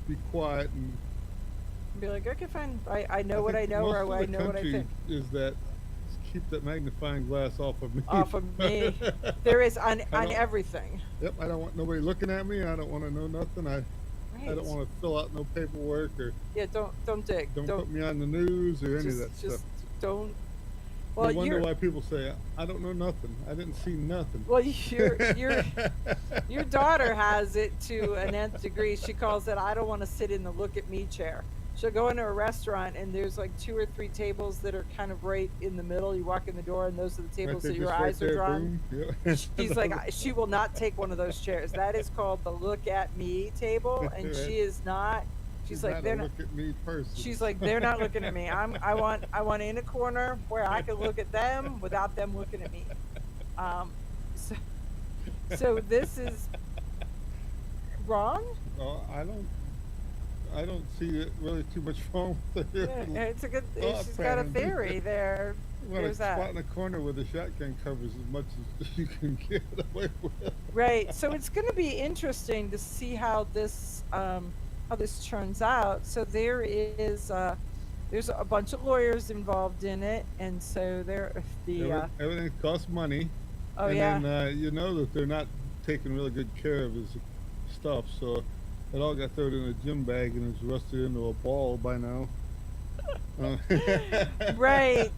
be quiet and Be like, okay, fine. I know what I know, most or of I the know what I country think. is that keep that magnifying glass off of me. Off of me. There is on I don't- everything. Yep, I don't want nobody looking at me. I don't want to know nothing. I Right. don't want to fill out no paperwork or Yeah. Don't dig. don't put me on the news or any of that Just stuff. don't. I Well, wonder you're. why people say I don't know nothing. I didn't see nothing. Well, your daughter has it to an nth degree. She calls it, I don't want to sit in the look at me chair. She'll go into a restaurant and there's like 2 or 3 tables that are kind of right in the middle. You walk in the door and those are the tables They're that your just right eyes are there, drawn. boom. Yeah. She's like, she will not take one of those chairs. That is called the look at me table, and Right. she is not. She's like, not they're a not. look at me person. She's like, they're not looking at me. I want in a corner where I can look at them without them looking at me. So this is wrong. Well, I don't see it really too much wrong with it. Yeah, it's a good. thought She's got a pattern. theory there. Well, There's a spot that. in a corner where the shotgun covers as much as you can get away with. Right. So it's going to be interesting to see how this turns out. So there's a bunch of lawyers involved in it, and so Everything costs money. Oh, and yeah. then you know that they're not taking really good care of his stuff, so it all got thrown in a gym bag and is rusted into a ball by now. Right.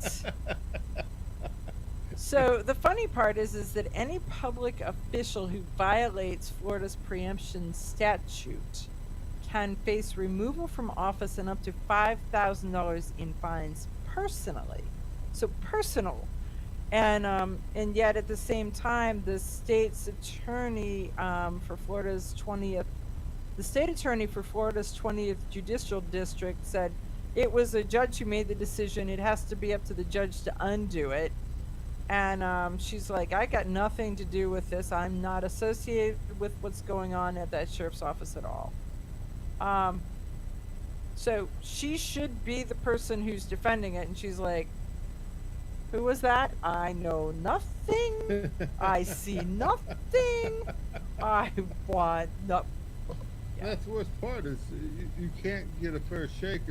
So the funny part is that any public official who violates Florida's preemption statute can face removal from office and up to $5,000 in fines personally. So personal. And yet at the same time, the state's attorney for Florida's 20th judicial district said it was a judge who made the decision. It has to be up to the judge to undo it. And she's like, I got nothing to do with this. I'm not associated with what's going on at that sheriff's office at all. So she should be the person who's defending it. And she's like, who was that? I know nothing. I see nothing. I want nothing. That's the worst part is you can't get a fair shake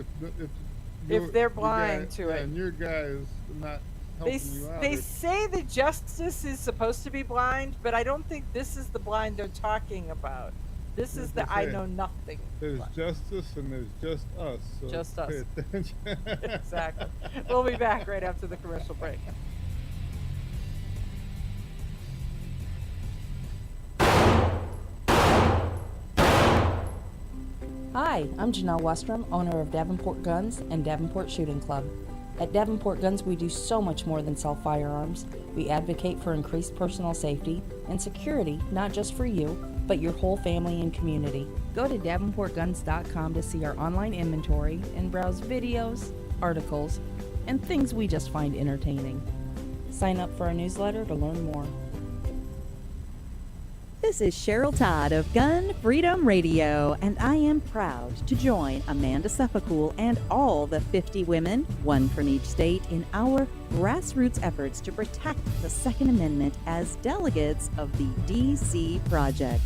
if they're blind to it. and your guy is not helping you out. They say the justice is supposed to be blind, but I don't think this is the blind they're talking about. This is the I know nothing. There's justice and there's just us. So Just pay us. attention. Exactly. We'll be back right after the commercial break. Hi, I'm Janelle Westrom, owner of Davenport Guns and Davenport Shooting Club. At Davenport Guns, we do so much more than sell firearms. We advocate for increased personal safety and security, not just for you, but your whole family and community. Go to davenportguns.com to see our online inventory and browse videos, articles, and things we just find entertaining. Sign up for our newsletter to learn more. This is Cheryl Todd of Gun Freedom Radio, and I am proud to join Amanda Suffolcool and all the 50 women, one from each state, in our grassroots efforts to protect the Second Amendment as delegates of the DC Project.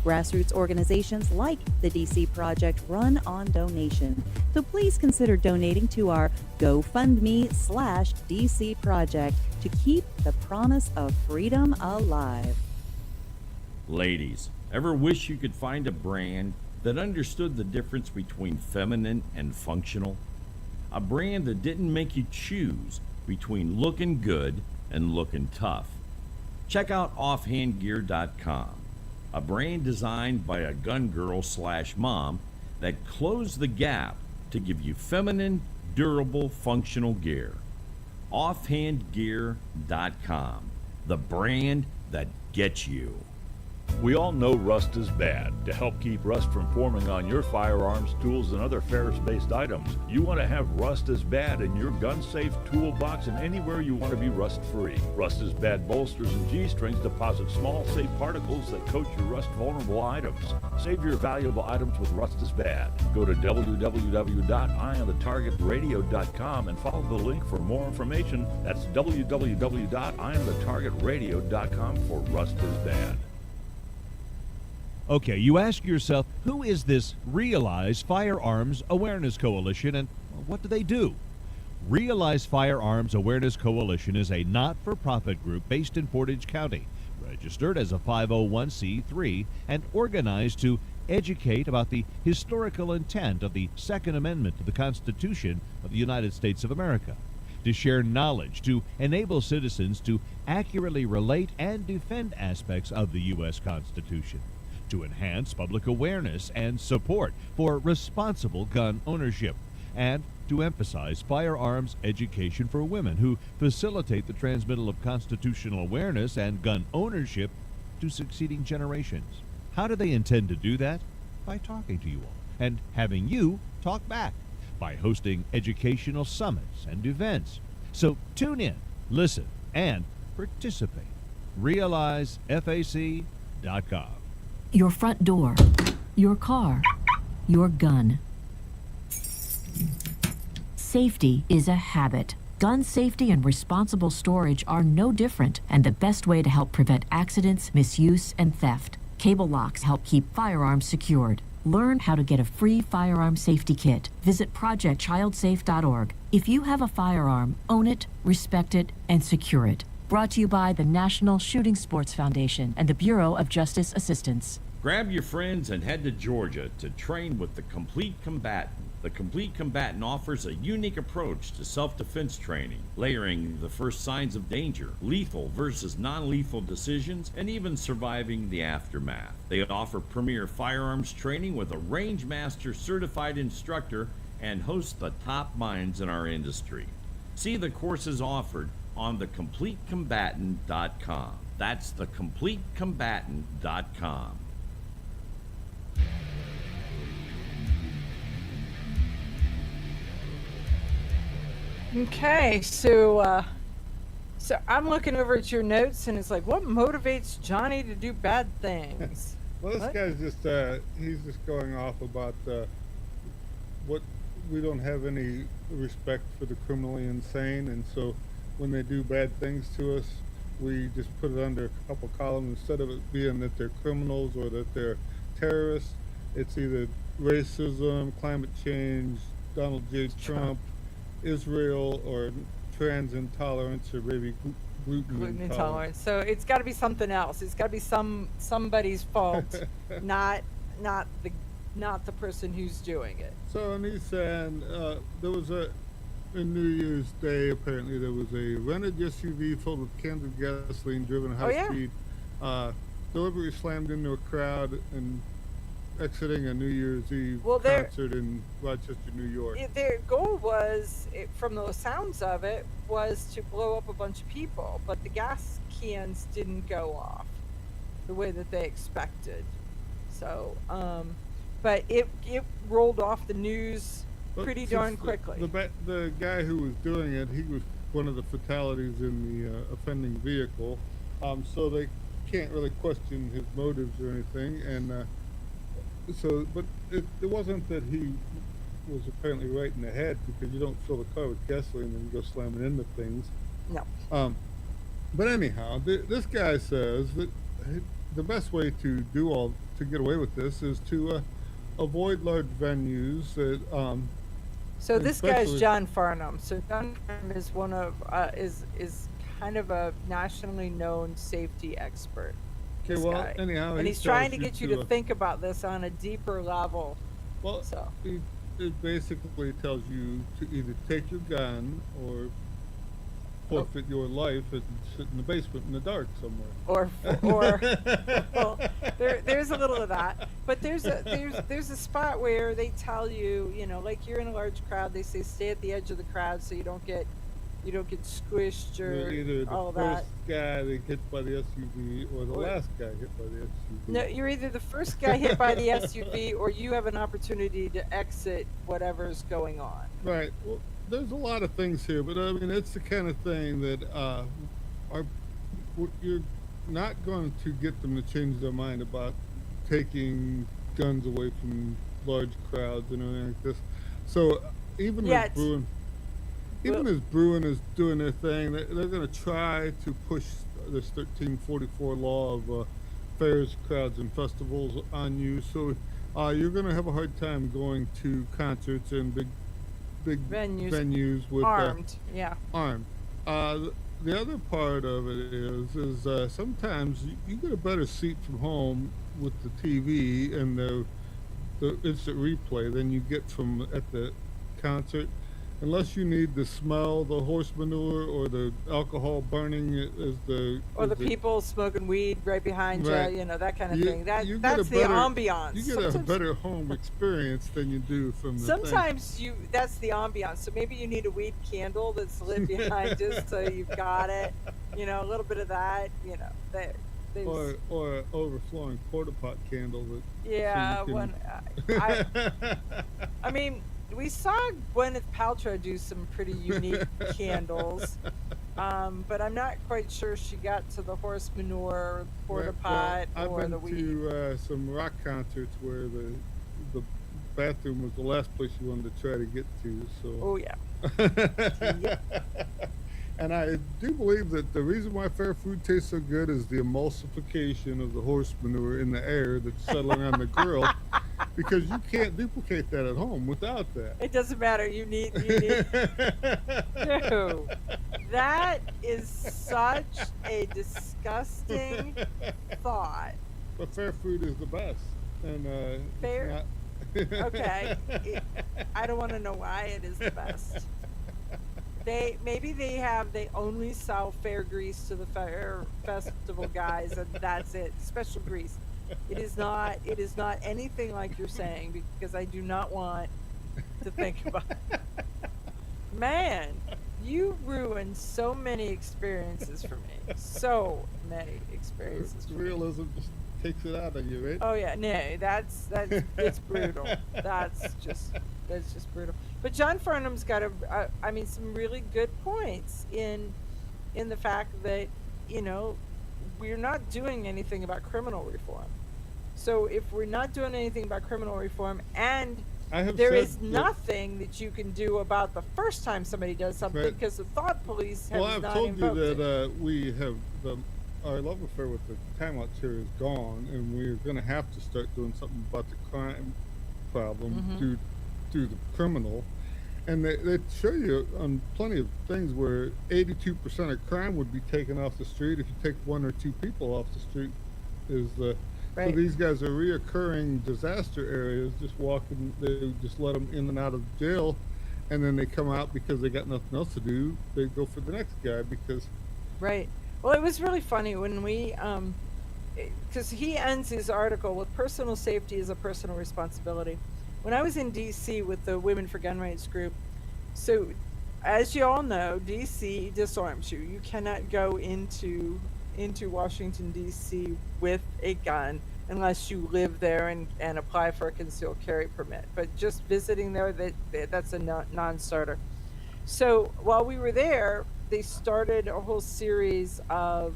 Grassroots organizations like the DC Project run on donation, so please consider donating to our GoFundMe/DC Project to keep the promise of freedom alive. Ladies, ever wish you could find a brand that understood the difference between feminine and functional? A brand that didn't make you choose between looking good and looking tough. Check out offhandgear.com, a brand designed by a gun girl/mom that closed the gap to give you feminine, durable, functional gear. Offhandgear.com, the brand that gets you. We all know rust is bad. To help keep rust from forming on your firearms, tools, and other ferrous-based items, you want to have Rust is Bad in your gun-safe toolbox and anywhere you want to be rust-free. Rust is Bad bolsters and G-strings deposit small, safe particles that coat your rust-vulnerable items. Save your valuable items with Rust is Bad. Go to www.eyeonthetargetradio.com and follow the link for more information. That's www.eyeonthetargetradio.com for Rust is Bad. Okay, you ask yourself, who is this Realize Firearms Awareness Coalition and what do they do? Realize Firearms Awareness Coalition is a not-for-profit group based in Portage County, registered as a 501c3 and organized to educate about the historical intent of the Second Amendment to the Constitution of the United States of America, to share knowledge, to enable citizens to accurately relate and defend aspects of the U.S. Constitution, to enhance public awareness and support for responsible gun ownership, and to emphasize firearms education for women who facilitate the transmittal of constitutional awareness and gun ownership to succeeding generations. How do they intend to do that? By talking to you all and having you talk back, by hosting educational summits and events. So tune in, listen, and participate. RealizeFAC.com. Your front door, your car, your gun. Safety is a habit. Gun safety and responsible storage are no different, and the best way to help prevent accidents, misuse, and theft. Cable locks help keep firearms secured. Learn how to get a free firearm safety kit. Visit projectchildsafe.org. If you have a firearm, own it, respect it, and secure it. Brought to you by the National Shooting Sports Foundation and the Bureau of Justice Assistance. Grab your friends and head to Georgia to train with the Complete Combatant. The Complete Combatant offers a unique approach to self-defense training, layering the first signs of danger, lethal versus non-lethal decisions, and even surviving the aftermath. They offer premier firearms training with a range master certified instructor and host the top minds in our industry. See the courses offered on thecompletecombatant.com. That's thecompletecombatant.com. Okay, so I'm looking over at your notes, and it's like, what motivates Johnny to do bad things? Well, this guy's just he's just going off about what we don't have any respect for the criminally insane, and so when they do bad things to us, we just put it under a couple columns. Instead of it being that they're criminals or that they're terrorists, it's either racism, climate change, Donald J. Trump, Israel, or trans intolerance, or maybe gluten intolerance. So it's got to be something else. It's got to be somebody's fault, not the person who's doing it. So, and he's saying there was in New Year's Day, apparently there was a rented SUV filled with cans of gasoline driven at high speed, deliberately slammed into a crowd and exiting a New Year's Eve concert in Rochester, New York. Their goal was, from the sounds of it, was to blow up a bunch of people, but the gas cans didn't go off the way that they expected. So, but it rolled off the news pretty darn quickly. The guy who was doing it, he was one of the fatalities in the offending vehicle, so they can't really question his motives or anything, and but it wasn't that he was apparently right in the head, because you don't fill the car with gasoline and go slamming into things. No. But anyhow, this guy says that the best way to get away with this is to avoid large venues that So this guy's especially- John Farnham. So John Farnham is one of is kind of a nationally known safety expert. Okay, this well, guy. anyhow, and he he's trying to tells get you you to to, think about this on a deeper level. Well, So it basically tells you to either take your gun or forfeit your life and sit in the basement in the dark somewhere. or well, there's a little of that, but there's a spot where they tell you, like you're in a large crowd, they say stay at the edge of the crowd so you don't get squished You're or either the all of first that. guy that hit by the SUV or the Or- last guy hit by the SUV. No, you're either the first guy hit by the SUV or you have an opportunity to exit whatever's going on. Right. Well, there's a lot of things here, but I mean, it's the kind of thing that you're not going to get them to change their mind about taking guns away from large crowds and everything like this. So even Yet. as Bruin, as Bruin is doing their thing, they're going to try to push this 1344 law of fairs, crowds, and festivals on you. So you're going to have a hard time going to concerts and big venues with armed. Yeah. armed. The other part of it is sometimes you get a better seat from home with the TV and the instant replay than you get from at the concert, unless you need to smell the horse manure or the alcohol burning as the Or the people smoking weed right behind Right. you, that kind of You- thing. you get That's a the better- ambiance. You get a better home experience than you do from the thing. Sometimes that's the ambiance. So maybe you need a weed candle that's lit behind you, so you've got it. A little bit of that. There's, or an overflowing porta pot candle that. yeah. so you When can- I mean, we saw Gwyneth Paltrow do some pretty unique candles, but I'm not quite sure she got to the horse manure, porta pot, I've or been the weed. to some rock concerts where the bathroom was the last place you wanted to try to get to. So. Oh yeah. And I do believe that the reason why fair food tastes so good is the emulsification of the horse manure in the air that's settling on the grill, because you can't duplicate that at home without that. It doesn't matter. You need. No, that is such a disgusting thought. But fair food is the best, and Fair- it's not- Okay, I don't want to know why it is the best. They only sell fair grease to the fair festival guys, and that's it. Special grease. It is not anything like you're saying, because I do not want to think about it. Man, you ruined so many experiences for me. So many experiences for me. Realism just takes it out of you, right? Oh yeah, no, that's it's brutal. That's just brutal. But John Farnham's got some really good points in the fact that we're not doing anything about criminal reform. So if we're not doing anything about criminal reform, and there is nothing that you can do about the first time somebody does something, Right. because the thought police have Well, I've not told you invoked that it. we have our love affair with the timeout chair is gone, and we're going to have to start doing something about the crime problem through the criminal. And they show you on plenty of things where 82% of crime would be taken off the street if you take one or two people off the street. So these guys are reoccurring disaster areas, just walking. They just let them in and out of jail, and then they come out because they got nothing else to do. They go for the next guy because. Right. Well, it was really funny when we, because he ends his article with personal safety is a personal responsibility. When I was in D.C. with the Women for Gun Rights group, so as you all know, D.C. disarms you. You cannot go into Washington, D.C. with a gun unless you live there and apply for a concealed carry permit. But just visiting there, that's a non-starter. So while we were there, they started a whole series of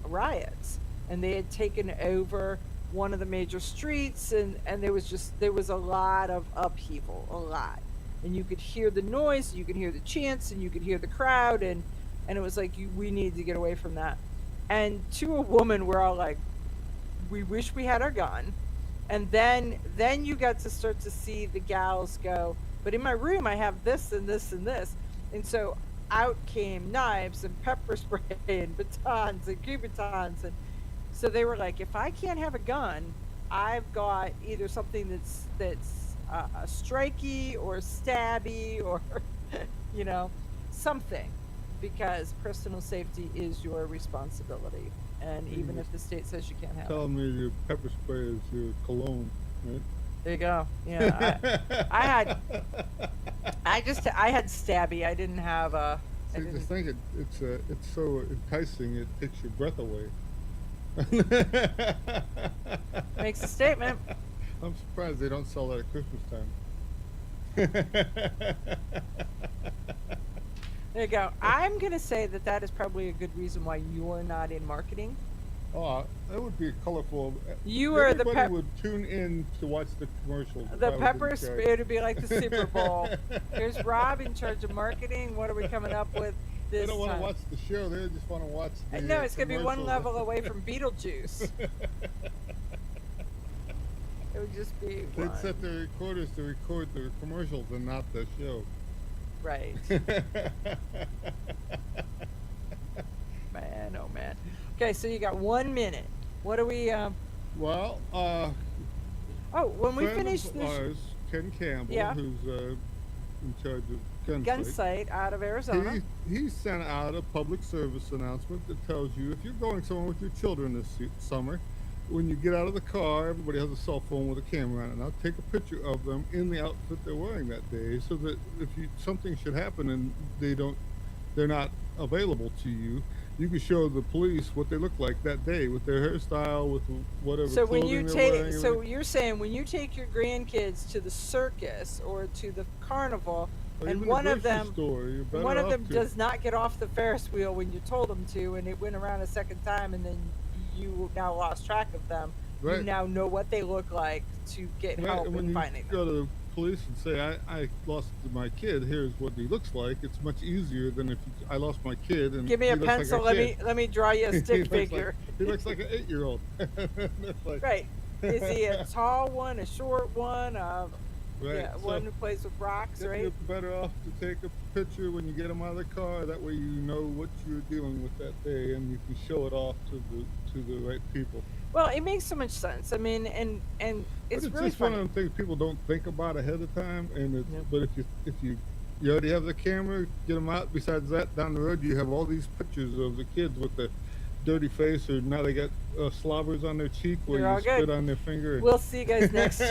riots, and they had taken over one of the major streets, and there was a lot of upheaval, a lot. And you could hear the noise, you could hear the chants, and you could hear the crowd, and it was like we need to get away from that. And to a woman, we're all like, we wish we had our gun. And then you got to start to see the gals go, but in my room I have this and this and this. And so out came knives and pepper spray and batons and cubitons. And so they were like, if I can't have a gun, I've got either something that's a strikey or stabby or, you know, something, because personal safety is your responsibility. And even if the state says you can't have it. Telling me your pepper spray is your cologne, right? There you go. Yeah, I had stabby. I didn't have a. See, just think it's so enticing. It takes your breath away. Makes a statement. I'm surprised they don't sell that at Christmas time. There you go. I'm gonna say that is probably a good reason why you're not in marketing. Oh, that would be colorful. You are the Everybody would tune in to watch the commercials. The pepper spray would be like the Super Bowl. Here's Rob in charge of marketing. What are we coming up with this They don't want time? to watch the show. They just want to watch the No, it's going to be one commercials. level away from Beetlejuice. It would just be They'd one. set their recorders to record the commercials and not the show. Right. Man, oh man. Okay, so you got 1 minute. What do we? Well, when we friend finish of this, ours, Ken Campbell, Yeah. who's in charge of gun Gunsight, site out of Arizona. he sent out a public service announcement that tells you if you're going somewhere with your children this summer, when you get out of the car, everybody has a cell phone with a camera on it. Now take a picture of them in the outfit they're wearing that day, so that if something should happen and they're not available to you, you can show the police what they look like that day with their hairstyle, with whatever. So when clothing you they're take, wearing, so you're saying when you take your grandkids to the circus or to the carnival, or and even one the of grocery them, store, you're better one of off them to- does not get off the Ferris wheel when you told them to, and it went around a second time, and then you now lost track of them. You Right. now know what they look like to get Right, help and when in you finding them. go to the police and say, I lost my kid, here's what he looks like, it's much easier than if I lost my kid and Give me he a looks like pencil. kid. Let me draw you a stick He looks like- figure. he looks like an 8-year-old. Like- Right. Is he a tall one, a short one, Right, yeah, so- one who plays with rocks, right? You're better off to take a picture when you get them out of the car. That way you know what you're dealing with that day, and you can show it off to the right people. Well, it makes so much sense. I mean, and But it's it's really just one funny. of them things people don't think about ahead of time. And but if you already have the camera, get them out. Besides that, down the road you have all these pictures of the kids with the dirty face, or now they got slobbers on their cheek where You're you all spit good. on their finger. We'll see you guys next